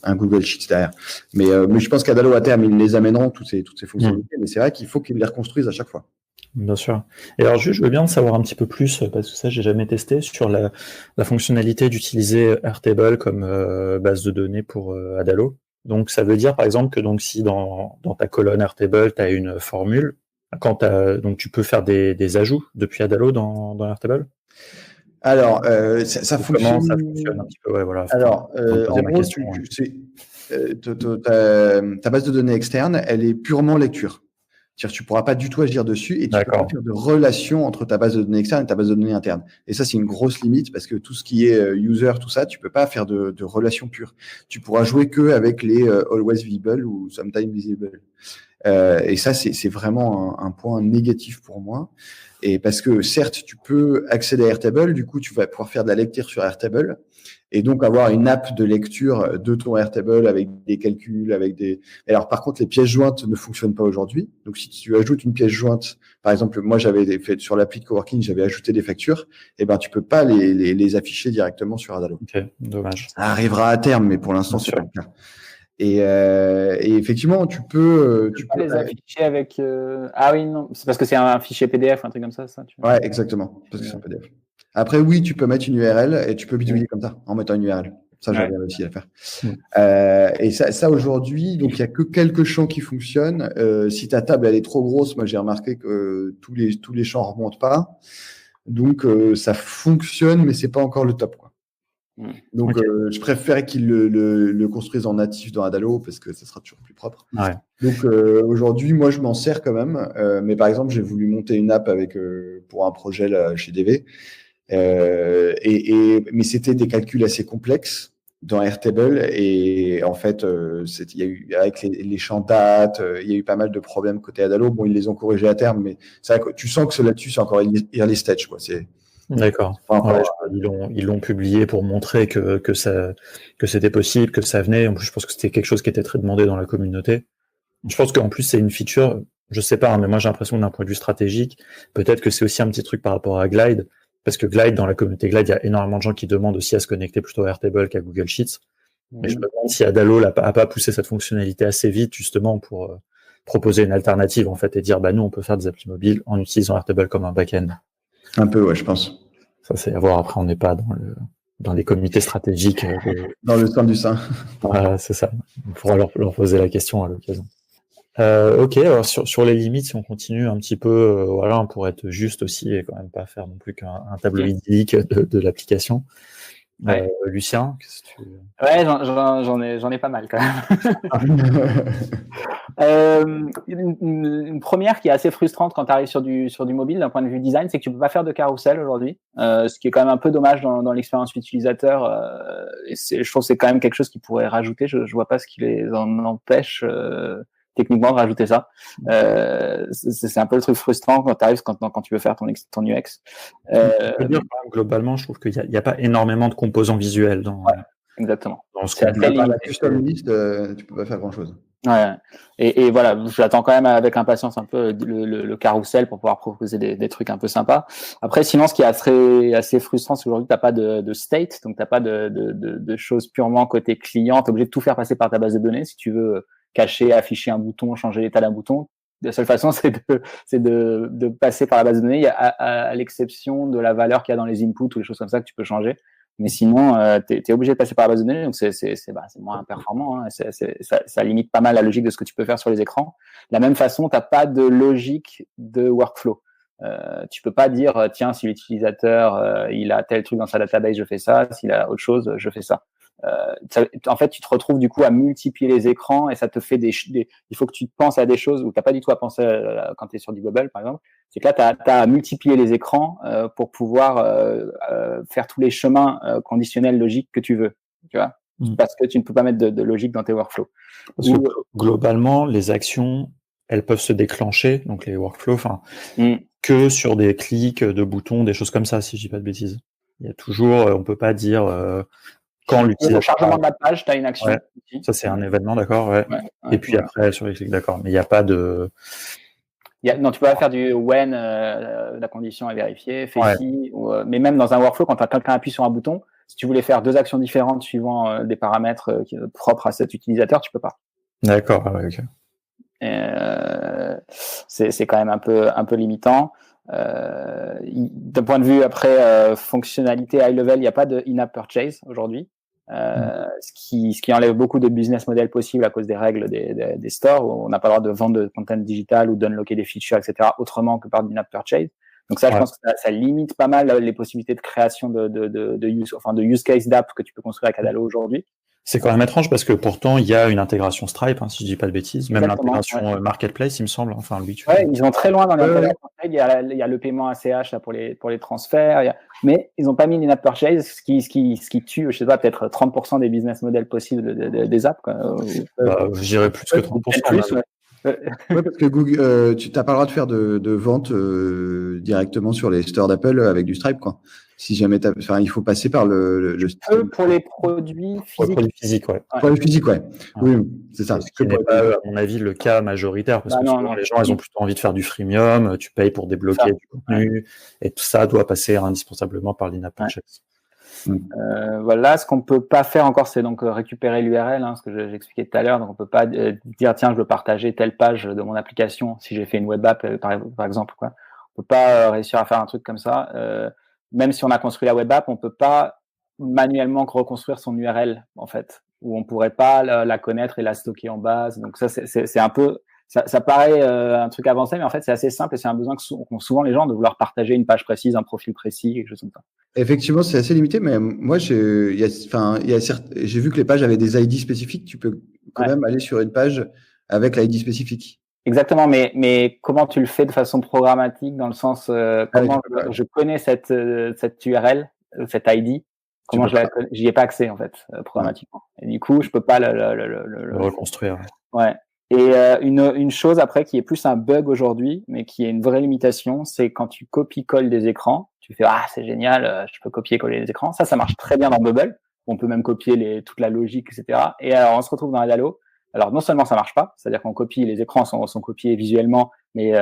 un Google Sheets derrière. Mais je pense qu'Adalo, à terme, ils les amèneront, toutes ces fonctionnalités. Mais c'est vrai qu'il faut qu'ils les reconstruisent à chaque fois. Bien sûr. Et alors, je veux bien savoir un petit peu plus, parce que ça, j'ai jamais testé, sur la fonctionnalité d'utiliser Airtable comme base de données pour Adalo. Donc, ça veut dire, par exemple, que si dans ta colonne Airtable, tu as une formule, donc tu peux faire des ajouts depuis Adalo dans Airtable? Alors, ça fonctionne. Comment ça fonctionne un petit peu? Ouais, voilà. Alors, en gros, ta base de données externe, elle est purement lecture. C'est-à-dire, tu ne pourras pas du tout agir dessus et tu ne peux pas faire de relation entre ta base de données externe et ta base de données interne. Et ça, c'est une grosse limite parce que tout ce qui est user, tout ça, tu ne peux pas faire de relation pure. Tu pourras jouer que avec les always visible ou sometime visible. Et ça, c'est vraiment un point négatif pour moi. Et parce que certes, tu peux accéder à Airtable, du coup, tu vas pouvoir faire de la lecture sur Airtable et donc avoir une app de lecture de ton Airtable avec des calculs, Alors par contre, les pièces jointes ne fonctionnent pas aujourd'hui. Donc si tu ajoutes une pièce jointe, par exemple, moi j'avais fait sur l'appli de coworking, j'avais ajouté des factures, et tu peux pas les afficher directement sur Adalo. Ok, dommage. Ça arrivera à terme, mais pour l'instant, c'est pas le cas. Et effectivement, tu peux les afficher avec. Ah oui, non, c'est parce que c'est un fichier PDF, un truc comme ça. Ouais, exactement, parce que c'est un PDF. Après, oui, tu peux mettre une URL et tu peux bidouiller comme ça en mettant une URL. Ça, j'avais réussi à le faire. Et ça aujourd'hui, donc il y a que quelques champs qui fonctionnent. Si ta table elle est trop grosse, moi j'ai remarqué que tous les champs remontent pas. Donc ça fonctionne, mais c'est pas encore le top, quoi. Donc je préfère qu'ils le construisent en natif dans Adalo parce que ça sera toujours plus propre. Ouais. Donc aujourd'hui, moi je m'en sers quand même. Mais par exemple, j'ai voulu monter une app pour un projet là, chez DV. Mais c'était des calculs assez complexes dans Airtable et en fait, il y a eu avec les champs dates, il y a eu pas mal de problèmes côté Adalo. Bon, ils les ont corrigés à terme, mais tu sens que là-dessus c'est encore early stage, quoi. D'accord. Ils l'ont publié pour montrer que c'était possible, que ça venait. En plus, je pense que c'était quelque chose qui était très demandé dans la communauté. Je pense qu'en plus c'est une feature. Je sais pas, mais moi j'ai l'impression que d'un point de vue stratégique, peut-être que c'est aussi un petit truc par rapport à Glide. Parce que Glide, dans la communauté Glide, il y a énormément de gens qui demandent aussi à se connecter plutôt à Airtable qu'à Google Sheets. Mais je me demande si Adalo n'a pas poussé cette fonctionnalité assez vite, justement, pour proposer une alternative, en fait, et dire, nous, on peut faire des applis mobiles en utilisant Airtable comme un back-end. Un peu, ouais, je pense. Ça, c'est à voir. Après, on n'est pas dans les comités stratégiques. Dans le sein du sein. Voilà, c'est ça. On pourra leur poser la question à l'occasion. Ok, alors sur les limites, si on continue un petit peu, voilà, pour être juste aussi et quand même pas faire non plus qu'un tableau idyllique de l'application. Ouais. Lucien, qu'est-ce que tu... Ouais, j'en ai pas mal quand même. Une première qui est assez frustrante quand tu arrives sur du mobile d'un point de vue design, c'est que tu peux pas faire de carrousel aujourd'hui, ce qui est quand même un peu dommage dans l'expérience utilisateur. Et je trouve que c'est quand même quelque chose qu'ils pourraient rajouter. Je vois pas ce qui les en empêche. Techniquement de rajouter ça, c'est un peu le truc frustrant quand tu arrives quand tu veux faire ton UX. Je veux dire, globalement, je trouve qu'il y a pas énormément de composants visuels dans. Ouais, exactement. Dans ce qu'on appelle la custom list, tu peux pas faire grand chose. Ouais. Et voilà, j'attends quand même avec impatience un peu le carrousel pour pouvoir proposer des trucs un peu sympas. Après, sinon, ce qui est assez frustrant, c'est qu'aujourd'hui, t'as pas de state, donc t'as pas de choses purement côté client. T'es obligé de tout faire passer par ta base de données si tu veux cacher, afficher un bouton, changer l'état d'un bouton. La seule façon, c'est de passer par la base de données, à l'exception de la valeur qu'il y a dans les inputs ou les choses comme ça que tu peux changer. Mais sinon, t'es obligé de passer par la base de données, donc c'est moins performant. Hein. Ça limite pas mal la logique de ce que tu peux faire sur les écrans. De la même façon, t'as pas de logique de workflow. Tu peux pas dire tiens, si l'utilisateur il a tel truc dans sa database, je fais ça. S'il a autre chose, je fais ça. En fait, tu te retrouves du coup à multiplier les écrans et ça te fait il faut que tu penses à des choses où t'as pas du tout à penser quand tu es sur du Bubble, par exemple. C'est que là, t'as à multiplier les écrans pour pouvoir faire tous les chemins conditionnels logiques que tu veux, tu vois, parce que tu ne peux pas mettre de logique dans tes workflows. Parce que globalement, les actions, elles peuvent se déclencher, donc les workflows, que sur des clics de boutons, des choses comme ça, si je dis pas de bêtises. Il y a toujours, on peut pas dire quand l'utilisateur. Au chargement de la page, tu as une action. Ouais, ça, c'est un événement, d'accord, ouais. Et puis après, sur les clics, d'accord. Mais il n'y a pas de. Non, tu peux pas faire du when la condition est vérifiée, fait ci, mais même dans un workflow, quand quelqu'un appuie sur un bouton, si tu voulais faire deux actions différentes suivant des paramètres propres à cet utilisateur, tu peux pas. D'accord, ok. C'est quand même un peu limitant. D'un point de vue après fonctionnalité high level, il n'y a pas de in-app purchase aujourd'hui. Ce qui enlève beaucoup de business models possibles à cause des règles des stores où on n'a pas le droit de vendre de content digital ou d'unlocker des features, etc. autrement que par in-app purchase. Donc ça, je pense que ça limite pas mal les possibilités de création de use case d'app que tu peux construire avec Adalo aujourd'hui. C'est quand même étrange parce que pourtant il y a une intégration Stripe, si je dis pas de bêtises, même l'intégration Marketplace, il me semble. Enfin, lui, ils vont très loin dans l'intégration. Il y a le paiement ACH là, pour les transferts, mais ils n'ont pas mis l'in-app purchase, ce qui tue, je sais pas, peut-être 30% des business models possibles des apps. Je dirais plus que 30%. Parce que Google, tu n'as pas le droit de faire de vente directement sur les stores d'Apple avec du Stripe, quoi. Si jamais il faut passer par le pour les produits physiques. Pour les physiques, ouais. Pour les physiques, ouais. Oui, c'est ça. Ce qui n'est pas, à mon avis, le cas majoritaire, parce que souvent, les gens, ils ont plutôt envie de faire du freemium, tu payes pour débloquer du contenu, et tout ça doit passer indispensablement par l'in-app purchase. Voilà, ce qu'on peut pas faire encore, c'est donc récupérer l'URL, ce que j'expliquais tout à l'heure. Donc, on peut pas dire tiens, je veux partager telle page de mon application si j'ai fait une web app, par exemple, quoi. On peut pas réussir à faire un truc comme ça. Même si on a construit la web app, on peut pas manuellement reconstruire son URL, en fait, où on pourrait pas la connaître et la stocker en base. Donc ça, c'est un peu, ça paraît un truc avancé, mais en fait, c'est assez simple et c'est un besoin qu'ont souvent les gens de vouloir partager une page précise, un profil précis, quelque chose comme ça. Effectivement, c'est assez limité, mais moi, j'ai vu que les pages avaient des ID spécifiques. Tu peux quand même aller sur une page avec l'ID spécifique. Exactement, mais comment tu le fais de façon programmatique, dans le sens comment je connais cette URL, cette ID, comment j'y ai pas accès en fait programmatiquement. Et du coup, je peux pas le reconstruire. Ouais. Et une chose après qui est plus un bug aujourd'hui, mais qui est une vraie limitation, c'est quand tu copies-colles des écrans, tu fais c'est génial, je peux copier-coller les écrans. Ça marche très bien dans Bubble. On peut même copier toute la logique, etc. Et alors on se retrouve dans Adalo. Alors non seulement ça marche pas, c'est-à-dire qu'on copie, les écrans sont copiés visuellement, mais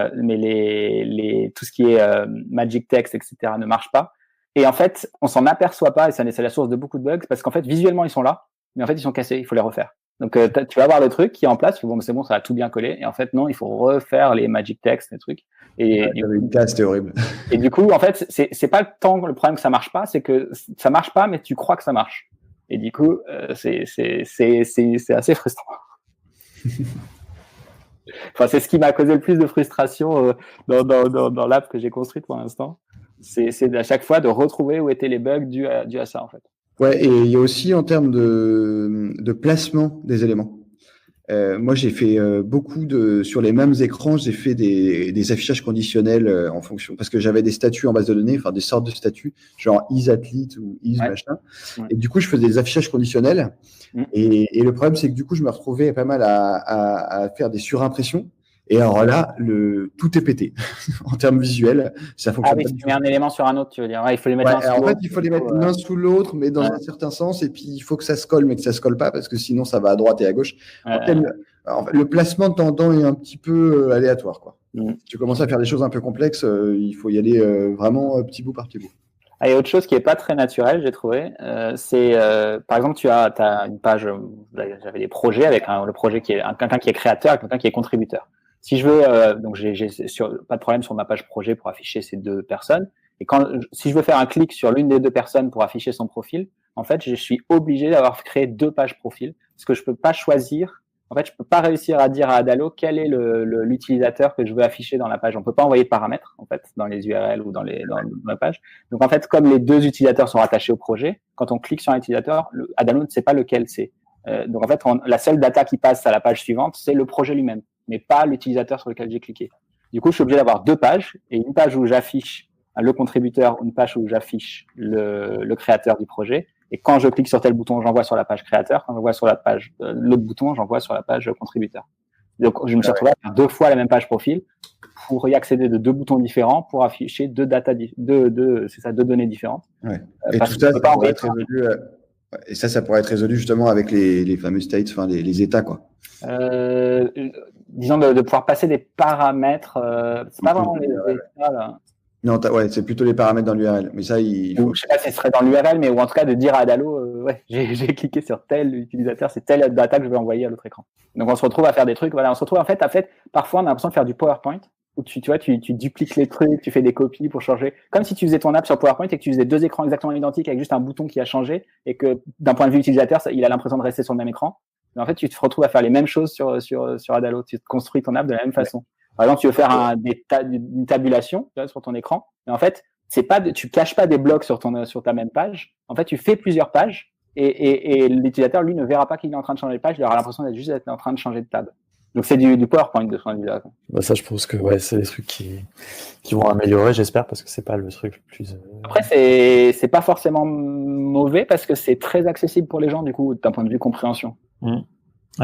tout ce qui est Magic Text, etc. ne marche pas. Et en fait, on s'en aperçoit pas, et c'est la source de beaucoup de bugs, parce qu'en fait visuellement ils sont là, mais en fait ils sont cassés, il faut les refaire. Donc tu vas avoir le truc qui est en place, bon c'est bon, ça va tout bien coller, et en fait non, il faut refaire les Magic Text, les trucs. Et c'était horrible. Et du coup, en fait, c'est pas le problème que ça marche pas, c'est que ça marche pas, mais tu crois que ça marche. Et du coup, c'est assez frustrant. Enfin, c'est ce qui m'a causé le plus de frustration dans l'app que j'ai construite pour l'instant. C'est à chaque fois de retrouver où étaient les bugs dus à ça, en fait. Ouais, et il y a aussi en termes de placement des éléments. Moi, j'ai fait beaucoup sur les mêmes écrans, j'ai fait des affichages conditionnels en fonction, parce que j'avais des statuts en base de données, enfin des sortes de statuts, genre isAthlete ou machin. Ouais. Et du coup, je faisais des affichages conditionnels. Et le problème, c'est que du coup, je me retrouvais pas mal à faire des surimpressions. Et alors là, tout est pété en termes visuels. Ça fonctionne pas. Si tu mets un élément sur un autre, tu veux dire. Ouais, il faut les mettre l'un sous l'autre. En fait, il faut les mettre l'un sous l'autre, mais dans un certain sens. Et puis, il faut que ça se colle, mais que ça se colle pas, parce que sinon, ça va à droite et à gauche. En fait, le placement de tendant est un petit peu aléatoire, quoi. Si tu commences à faire des choses un peu complexes, il faut y aller vraiment petit bout par petit bout. Il y a autre chose qui est pas très naturelle, j'ai trouvé. C'est par exemple, tu as une page. J'avais des projets avec le projet qui est quelqu'un qui est créateur et quelqu'un qui est contributeur. Si je veux, donc j'ai pas de problème sur ma page projet pour afficher ces deux personnes. Et si je veux faire un clic sur l'une des deux personnes pour afficher son profil, en fait, je suis obligé d'avoir créé deux pages profil, parce que je peux pas choisir. En fait, je peux pas réussir à dire à Adalo quel est l'utilisateur que je veux afficher dans la page. On peut pas envoyer de paramètres, en fait, dans les URL ou dans la page. Donc, en fait, comme les deux utilisateurs sont rattachés au projet, quand on clique sur un utilisateur, Adalo ne sait pas lequel c'est. Donc, en fait, la seule data qui passe à la page suivante, c'est le projet lui-même, mais pas l'utilisateur sur lequel j'ai cliqué. Du coup, je suis obligé d'avoir deux pages, et une page où j'affiche le contributeur, une page où j'affiche le créateur du projet. Et quand je clique sur tel bouton, j'envoie sur la page créateur. Quand j'envoie sur la page l'autre bouton, j'envoie sur la page contributeur. Donc, je me suis retrouvé à faire deux fois la même page profil pour y accéder de deux boutons différents pour afficher deux données différentes. Ouais. Et tout ça, ça pourrait être résolu. Et ça pourrait être résolu justement avec les fameux states, enfin les états, quoi. Disons de pouvoir passer des paramètres. C'est pas vraiment les états là. Non, c'est plutôt les paramètres dans l'URL. Mais ça, je sais pas si ce serait dans l'URL, mais ou en tout cas de dire à Adalo, j'ai cliqué sur tel utilisateur, c'est telle data que je vais envoyer à l'autre écran. Donc on se retrouve à faire des trucs. Voilà, on se retrouve en fait, parfois on a l'impression de faire du PowerPoint où tu dupliques les trucs, tu fais des copies pour changer. Comme si tu faisais ton app sur PowerPoint et que tu faisais deux écrans exactement identiques avec juste un bouton qui a changé et que d'un point de vue utilisateur, il a l'impression de rester sur le même écran. Mais en fait, tu te retrouves à faire les mêmes choses sur Adalo. Tu construis ton app de la même façon. Par exemple, tu veux faire une tabulation sur ton écran, mais en fait, tu caches pas des blocs sur ta même page. En fait, tu fais plusieurs pages et l'utilisateur, lui, ne verra pas qu'il est en train de changer de page. Il aura l'impression d'être juste en train de changer de tab. Donc, c'est du PowerPoint de ce point de vue-là. Ça, je pense que c'est des trucs qui vont améliorer, j'espère, parce que c'est pas le truc le plus. Après, c'est pas forcément mauvais parce que c'est très accessible pour les gens, du coup, d'un point de vue compréhension.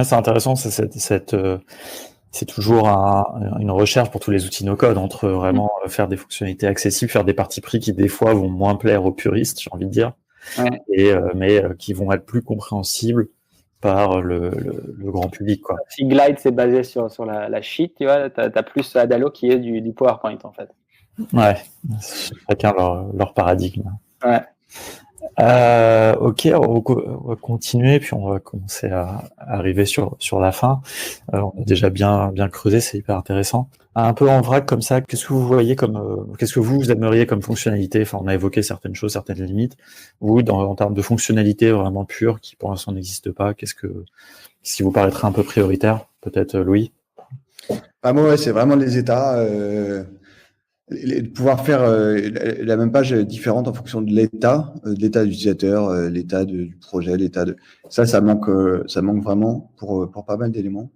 C'est intéressant, c'est toujours une recherche pour tous les outils no-code entre vraiment faire des fonctionnalités accessibles, faire des parties pris qui des fois vont moins plaire aux puristes, j'ai envie de dire, mais qui vont être plus compréhensibles par le grand public, quoi. Si Glide c'est basé sur la sheet, tu vois, t'as plus Adalo qui est du PowerPoint en fait. Ouais, chacun leur paradigme. Ouais. Ok, on va continuer, puis on va commencer à arriver sur la fin. On a déjà bien creusé, c'est hyper intéressant. Un peu en vrac comme ça, qu'est-ce que vous voyez qu'est-ce que vous aimeriez comme fonctionnalité? Enfin, on a évoqué certaines choses, certaines limites. Vous, en termes de fonctionnalité vraiment pure, qui pour l'instant n'existe pas, qu'est-ce qui vous paraîtrait un peu prioritaire? Peut-être Louis? Moi, ouais, c'est vraiment les états. De pouvoir faire la même page différente en fonction de l'état d'utilisateur, l'état du projet, ça manque vraiment pour pas mal d'éléments.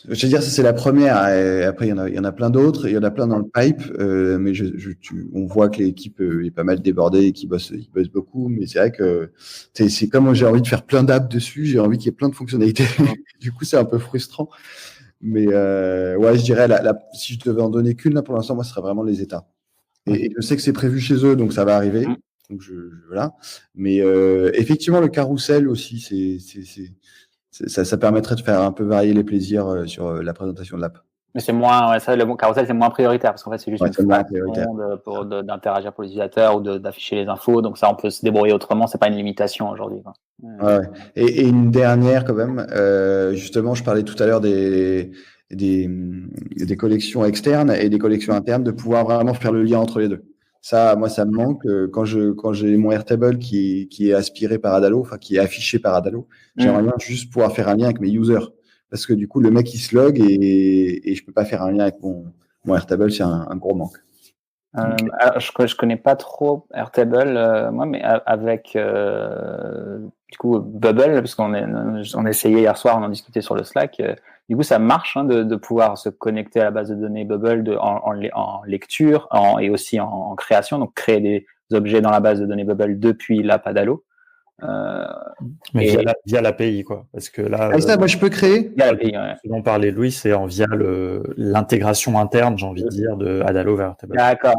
Je veux dire, ça c'est la première. Et après, il y en a plein d'autres. Il y en a plein dans le pipe, mais on voit que l'équipe est pas mal débordée et qu'ils bossent beaucoup. Mais c'est vrai que c'est comme j'ai envie de faire plein d'apps dessus, j'ai envie qu'il y ait plein de fonctionnalités. Du coup, c'est un peu frustrant. Mais ouais, je dirais, si je devais en donner qu'une, là, pour l'instant, moi, ce serait vraiment les états. Et je sais que c'est prévu chez eux, donc ça va arriver. Donc voilà. Mais effectivement, le carrousel aussi, ça permettrait de faire un peu varier les plaisirs sur la présentation de l'app. Mais c'est moins, le carrousel, c'est moins prioritaire parce qu'en fait, c'est juste une façon d'interagir pour l'utilisateur ou d'afficher les infos. Donc ça, on peut se débrouiller autrement. C'est pas une limitation aujourd'hui. Ouais. Et une dernière quand même. Justement, je parlais tout à l'heure des collections externes et des collections internes, de pouvoir vraiment faire le lien entre les deux. Ça, moi, ça me manque quand j'ai mon Airtable qui est aspiré par Adalo, enfin qui est affiché par Adalo. J'aimerais bien juste pouvoir faire un lien avec mes users. Parce que du coup, le mec, il se log et je peux pas faire un lien avec mon Airtable, c'est un gros manque. Alors, je connais pas trop Airtable, moi, mais avec du coup Bubble, parce on essayait hier soir, on en discutait sur le Slack. Du coup, ça marche de pouvoir se connecter à la base de données Bubble en lecture et aussi en création, donc créer des objets dans la base de données Bubble depuis l'app Adalo. Mais via l'API, quoi. Parce que là, ça, moi, je peux créer. Via l'API, ouais. Ce dont parlait Louis, c'est via l'intégration interne, j'ai envie de dire, de Adalo vers Airtable. D'accord.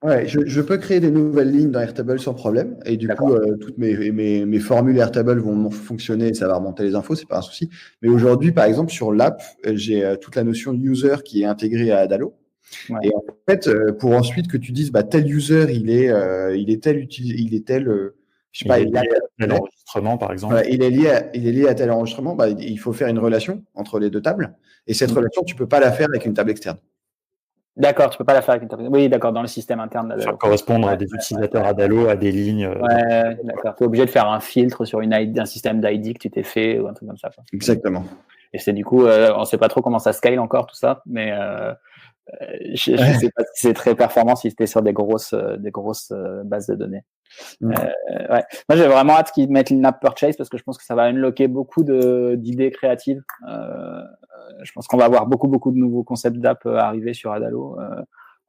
Ouais, je peux créer des nouvelles lignes dans Airtable sans problème. Et du coup, toutes mes formules Airtable vont fonctionner et ça va remonter les infos, c'est pas un souci. Mais aujourd'hui, par exemple, sur l'app, j'ai toute la notion de user qui est intégrée à Adalo. Ouais. Et en fait, pour ensuite que tu dises, tel user, il est tel, je sais pas, il est lié à tel enregistrement, par exemple. Voilà, il est lié à tel enregistrement. Il faut faire une relation entre les deux tables. Et cette relation, tu peux pas la faire avec une table externe. D'accord, tu peux pas la faire avec une table. Oui, d'accord, dans le système interne d'Adalo. Ça correspondre à des utilisateurs Adalo, à des lignes. Ouais, d'accord. Tu es obligé de faire un filtre sur un système d'ID que tu t'es fait ou un truc comme ça, quoi. Exactement. Et c'est du coup, on sait pas trop comment ça scale encore tout ça, mais je sais pas si c'est très performant si c'était sur des grosses bases de données. Ouais. Moi, j'ai vraiment hâte qu'ils mettent l'in-app purchase parce que je pense que ça va unlocker beaucoup d'idées créatives. Je pense qu'on va avoir beaucoup de nouveaux concepts d'app arriver sur Adalo,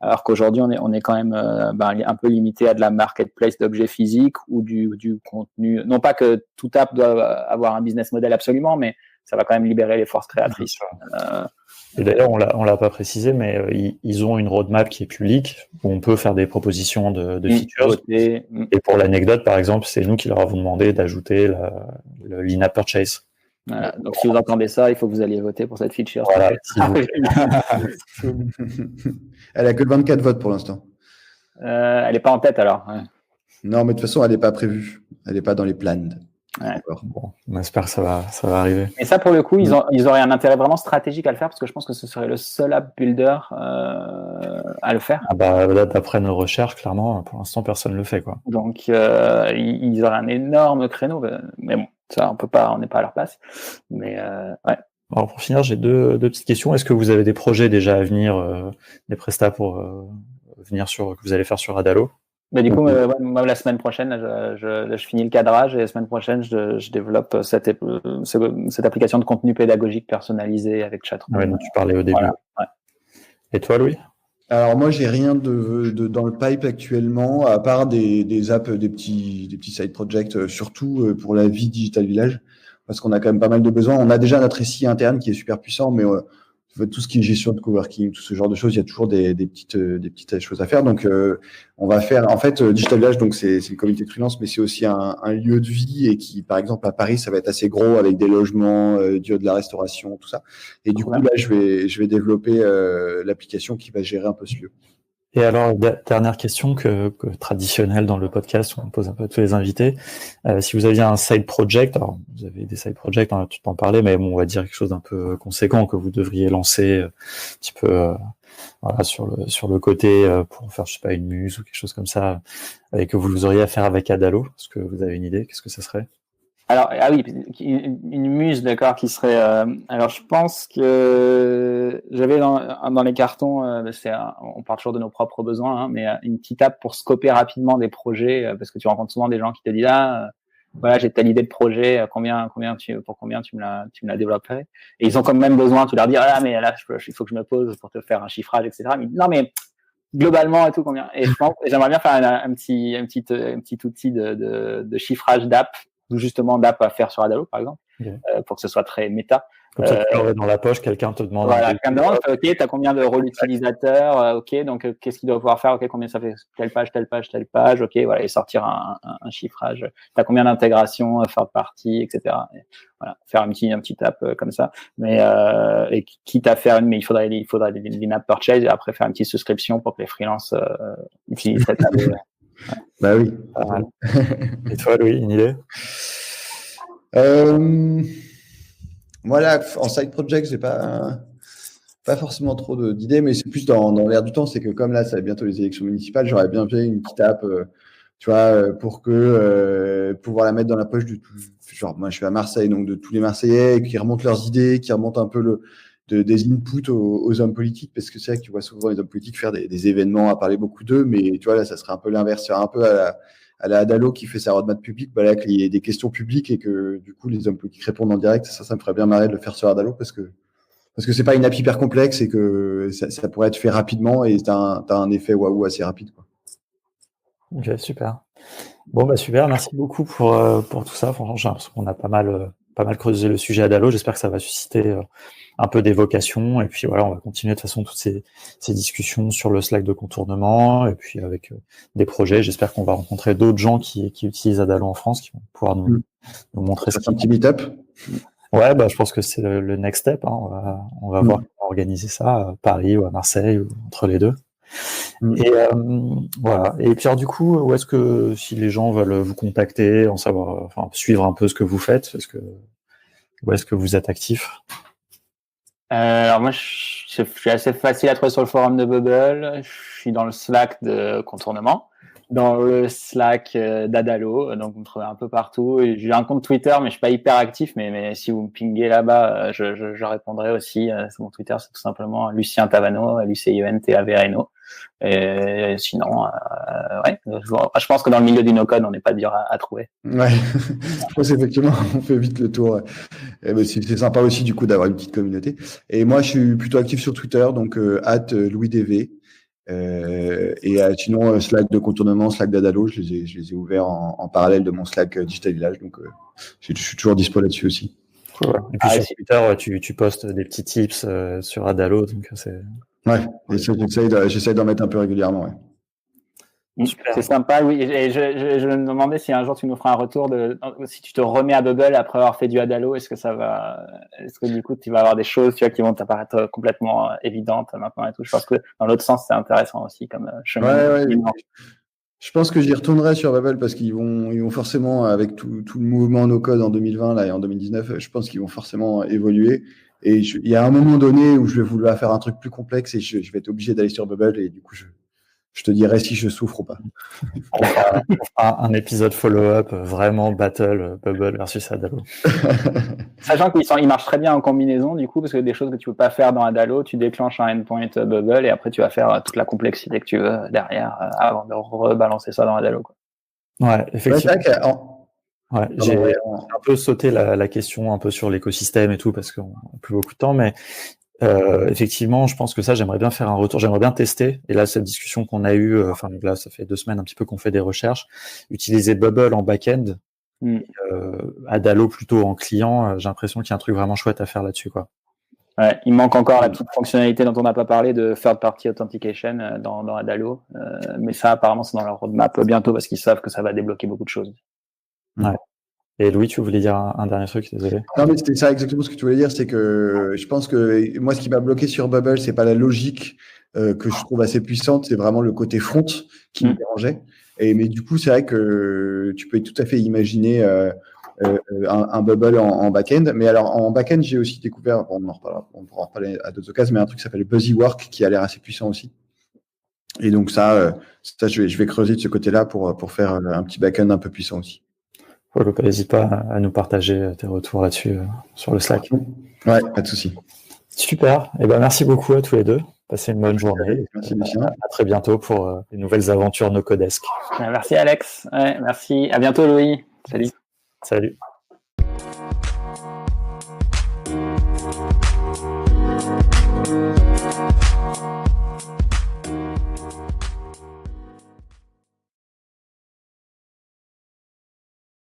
alors qu'aujourd'hui on est quand même un peu limité à de la marketplace d'objets physiques ou du contenu. Non pas que tout app doit avoir un business model absolument, mais ça va quand même libérer les forces créatrices. Et d'ailleurs, on l'a pas précisé, mais ils ont une roadmap qui est publique où on peut faire des propositions de features. Et pour l'anecdote, par exemple, c'est nous qui leur avons demandé d'ajouter le l'in-app purchase. Voilà. Donc, si vous entendez ça, il faut que vous alliez voter pour cette feature. Voilà, Elle a que 24 votes pour l'instant. Elle n'est pas en tête alors. Ouais. Non, mais de toute façon, elle n'est pas prévue. Elle n'est pas dans les plans. Ouais. Bon, on espère que ça va arriver. Et ça, pour le coup, ils auraient un intérêt vraiment stratégique à le faire parce que je pense que ce serait le seul app builder à le faire. D'après nos recherches, clairement, pour l'instant, personne ne le fait, quoi. Donc, ils auraient un énorme créneau. Mais bon, ça, on n'est pas à leur place. Mais ouais. Alors, pour finir, j'ai deux petites questions. Est-ce que vous avez des projets déjà à venir, des prestats pour venir que vous allez faire sur Adalo? Mais du coup, moi, la semaine prochaine, je finis le cadrage et la semaine prochaine, je développe cette application de contenu pédagogique personnalisé avec chatroom. Ouais, dont tu parlais au début. Voilà, ouais. Et toi, Louis? Alors moi, j'ai rien dans le pipe actuellement, à part des apps, des petits side projects, surtout pour la vie Digital Village, parce qu'on a quand même pas mal de besoins. On a déjà notre SI interne qui est super puissant, mais tout ce qui est gestion de coworking, tout ce genre de choses, il y a toujours des petites choses à faire. Donc, on va faire, en fait, Digital Village, donc c'est une communauté de freelance, mais c'est aussi un lieu de vie et qui, par exemple, à Paris, ça va être assez gros avec des logements, de la restauration, tout ça. Et du coup, là, je vais développer l'application qui va gérer un peu ce lieu. Et alors, dernière question que traditionnelle dans le podcast, où on pose un peu à tous les invités. Si vous aviez un side project, alors vous avez des side projects, tu peux en parler, mais bon, on va dire quelque chose d'un peu conséquent que vous devriez lancer un petit peu voilà, sur le côté pour faire, je sais pas, une muse ou quelque chose comme ça, et que vous auriez à faire avec Adalo. Est-ce que vous avez une idée? Qu'est-ce que ça serait? Alors, ah oui, une muse, d'accord, qui serait. Alors, je pense que j'avais dans les cartons, on parle toujours de nos propres besoins, hein, mais une petite app pour scoper rapidement des projets, parce que tu rencontres souvent des gens qui te disent voilà, j'ai telle idée de projet, pour combien tu me la développerais? Et ils ont quand même besoin, tu leur dis mais là, il faut que je me pose pour te faire un chiffrage, etc. Mais non, mais globalement et tout, combien? Et je pense, j'aimerais bien faire un petit outil de chiffrage d'app, ou justement d'app à faire sur Adalo, par exemple, pour que ce soit très méta. Comme ça, tu l'aurais dans la poche, quelqu'un te demande. Voilà, quelqu'un me demande, ok, t'as combien de rôles utilisateurs, ok, donc qu'est-ce qu'il doit pouvoir faire, ok, combien ça fait telle page, ok, voilà, et sortir un chiffrage. T'as combien d'intégrations, third party, etc. Et voilà, faire un petit app comme ça. Mais et quitte à faire mais il faudrait une app purchase et après faire une petite souscription pour que les freelances utilisent cette app. Bah oui. Et toi, Louis, une idée? Voilà, en side project, j'ai pas forcément trop d'idées, mais c'est plus dans l'air du temps. C'est que comme là, ça va bientôt les élections municipales, j'aurais bien fait une petite app, tu vois, pour pouvoir la mettre dans la poche de tout. Genre, moi, je suis à Marseille, donc de tous les Marseillais qui remontent leurs idées, qui remontent un peu des inputs aux hommes politiques, parce que c'est vrai que tu vois souvent les hommes politiques faire des événements, à parler beaucoup d'eux, mais tu vois, là, ça serait un peu l'inverse, un peu à la Adalo qui fait sa roadmap publique, là, qu'il y ait des questions publiques et que du coup les hommes politiques répondent en direct. Ça me ferait bien marrer de le faire sur Adalo parce que c'est pas une app hyper complexe et que ça pourrait être fait rapidement et t'as un effet waouh assez rapide, quoi. Ok, super. Bon, bah super, merci beaucoup pour tout ça. Franchement, j'ai l'impression qu'on a pas mal creusé le sujet Adalo. J'espère que ça va susciter un peu d'évocation. Et puis voilà, on va continuer de toute façon toutes ces discussions sur le Slack de contournement et puis avec des projets. J'espère qu'on va rencontrer d'autres gens qui utilisent Adalo en France, qui vont pouvoir nous montrer ça. C'est un petit meet-up. Ouais, bah je pense que c'est le next step. Hein. On va voir comment organiser ça à Paris ou à Marseille ou entre les deux. Et voilà. Et puis alors, du coup, où est-ce que si les gens veulent vous contacter, en savoir, enfin suivre un peu ce que vous faites, où est-ce que vous êtes actif? Alors moi, je suis assez facile à trouver sur le forum de Bubble. Je suis dans le Slack de contournement, dans le Slack d'Adalo, donc vous me trouvez un peu partout. Et j'ai un compte Twitter, mais je suis pas hyper actif. Mais si vous me pinguez là-bas, je répondrai aussi. Mon Twitter, c'est tout simplement Lucien Tavano, LucienTavano. Et sinon, ouais, je pense que dans le milieu du no-code, on n'est pas dur à trouver. Ouais, je pense effectivement, on fait vite le tour. C'est sympa aussi du coup d'avoir une petite communauté. Et moi, je suis plutôt actif sur Twitter, donc @LouisDV. Et sinon, Slack de contournement, Slack d'Adalo, je les ai ouverts en parallèle de mon Slack Digital Village, donc je suis toujours dispo là-dessus aussi. Cool. Et puis sur Twitter, tu postes des petits tips sur Adalo, donc c'est. Ouais, et j'essaie d'en mettre un peu régulièrement, ouais. C'est sympa, oui. Et je me demandais si un jour tu nous feras un retour si tu te remets à Bubble après avoir fait du Adalo, est-ce que du coup tu vas avoir des choses, tu vois, qui vont t'apparaître complètement évidentes maintenant et tout. Je pense que dans l'autre sens, c'est intéressant aussi comme chemin. Ouais. Je pense que j'y retournerai sur Bubble parce qu'ils vont forcément, avec tout le mouvement no-code en 2020 là, et en 2019, je pense qu'ils vont forcément évoluer. Et il y a un moment donné où je vais vouloir faire un truc plus complexe et je vais être obligé d'aller sur Bubble et du coup, je te dirai si je souffre ou pas. On fera un épisode follow-up, vraiment battle Bubble versus Adalo. Sachant qu'ils marchent très bien en combinaison, du coup, parce que des choses que tu peux pas faire dans Adalo, tu déclenches un endpoint Bubble et après tu vas faire toute la complexité que tu veux derrière avant de rebalancer ça dans Adalo, quoi. Ouais, effectivement. Ouais, j'ai un peu sauté la question un peu sur l'écosystème et tout parce qu'on n'a plus beaucoup de temps, mais effectivement, je pense que ça, j'aimerais bien faire un retour, j'aimerais bien tester. Et là, cette discussion qu'on a eue, là, ça fait 2 semaines un petit peu qu'on fait des recherches, utiliser Bubble en back-end, Adalo plutôt en client, j'ai l'impression qu'il y a un truc vraiment chouette à faire là-dessus, quoi. Ouais, il manque encore la petite fonctionnalité dont on n'a pas parlé de third-party authentication dans Adalo, mais ça, apparemment, c'est dans leur roadmap bientôt parce qu'ils savent que ça va débloquer beaucoup de choses. Ouais. Et Louis, tu voulais dire un dernier truc, désolé. Non, mais c'était ça exactement ce que tu voulais dire, c'est que je pense que moi, ce qui m'a bloqué sur Bubble, c'est pas la logique que je trouve assez puissante, c'est vraiment le côté front qui me dérangeait. Mais du coup, c'est vrai que tu peux tout à fait imaginer un bubble en back-end. Mais alors, en back-end, j'ai aussi découvert, on pourra en reparler à d'autres occasions, mais un truc qui s'appelle BuzzyWork qui a l'air assez puissant aussi. Et donc ça je vais creuser de ce côté-là pour faire un petit back-end un peu puissant aussi. N'hésite pas à nous partager tes retours là-dessus sur le Slack. Ouais, pas de souci. Super. Et ben, merci beaucoup à tous les deux. Passez une bonne journée. Merci, Lucien. À très bientôt pour les nouvelles aventures NoCodesk. Merci Alex. Ouais, merci. À bientôt Louis. Salut. Salut.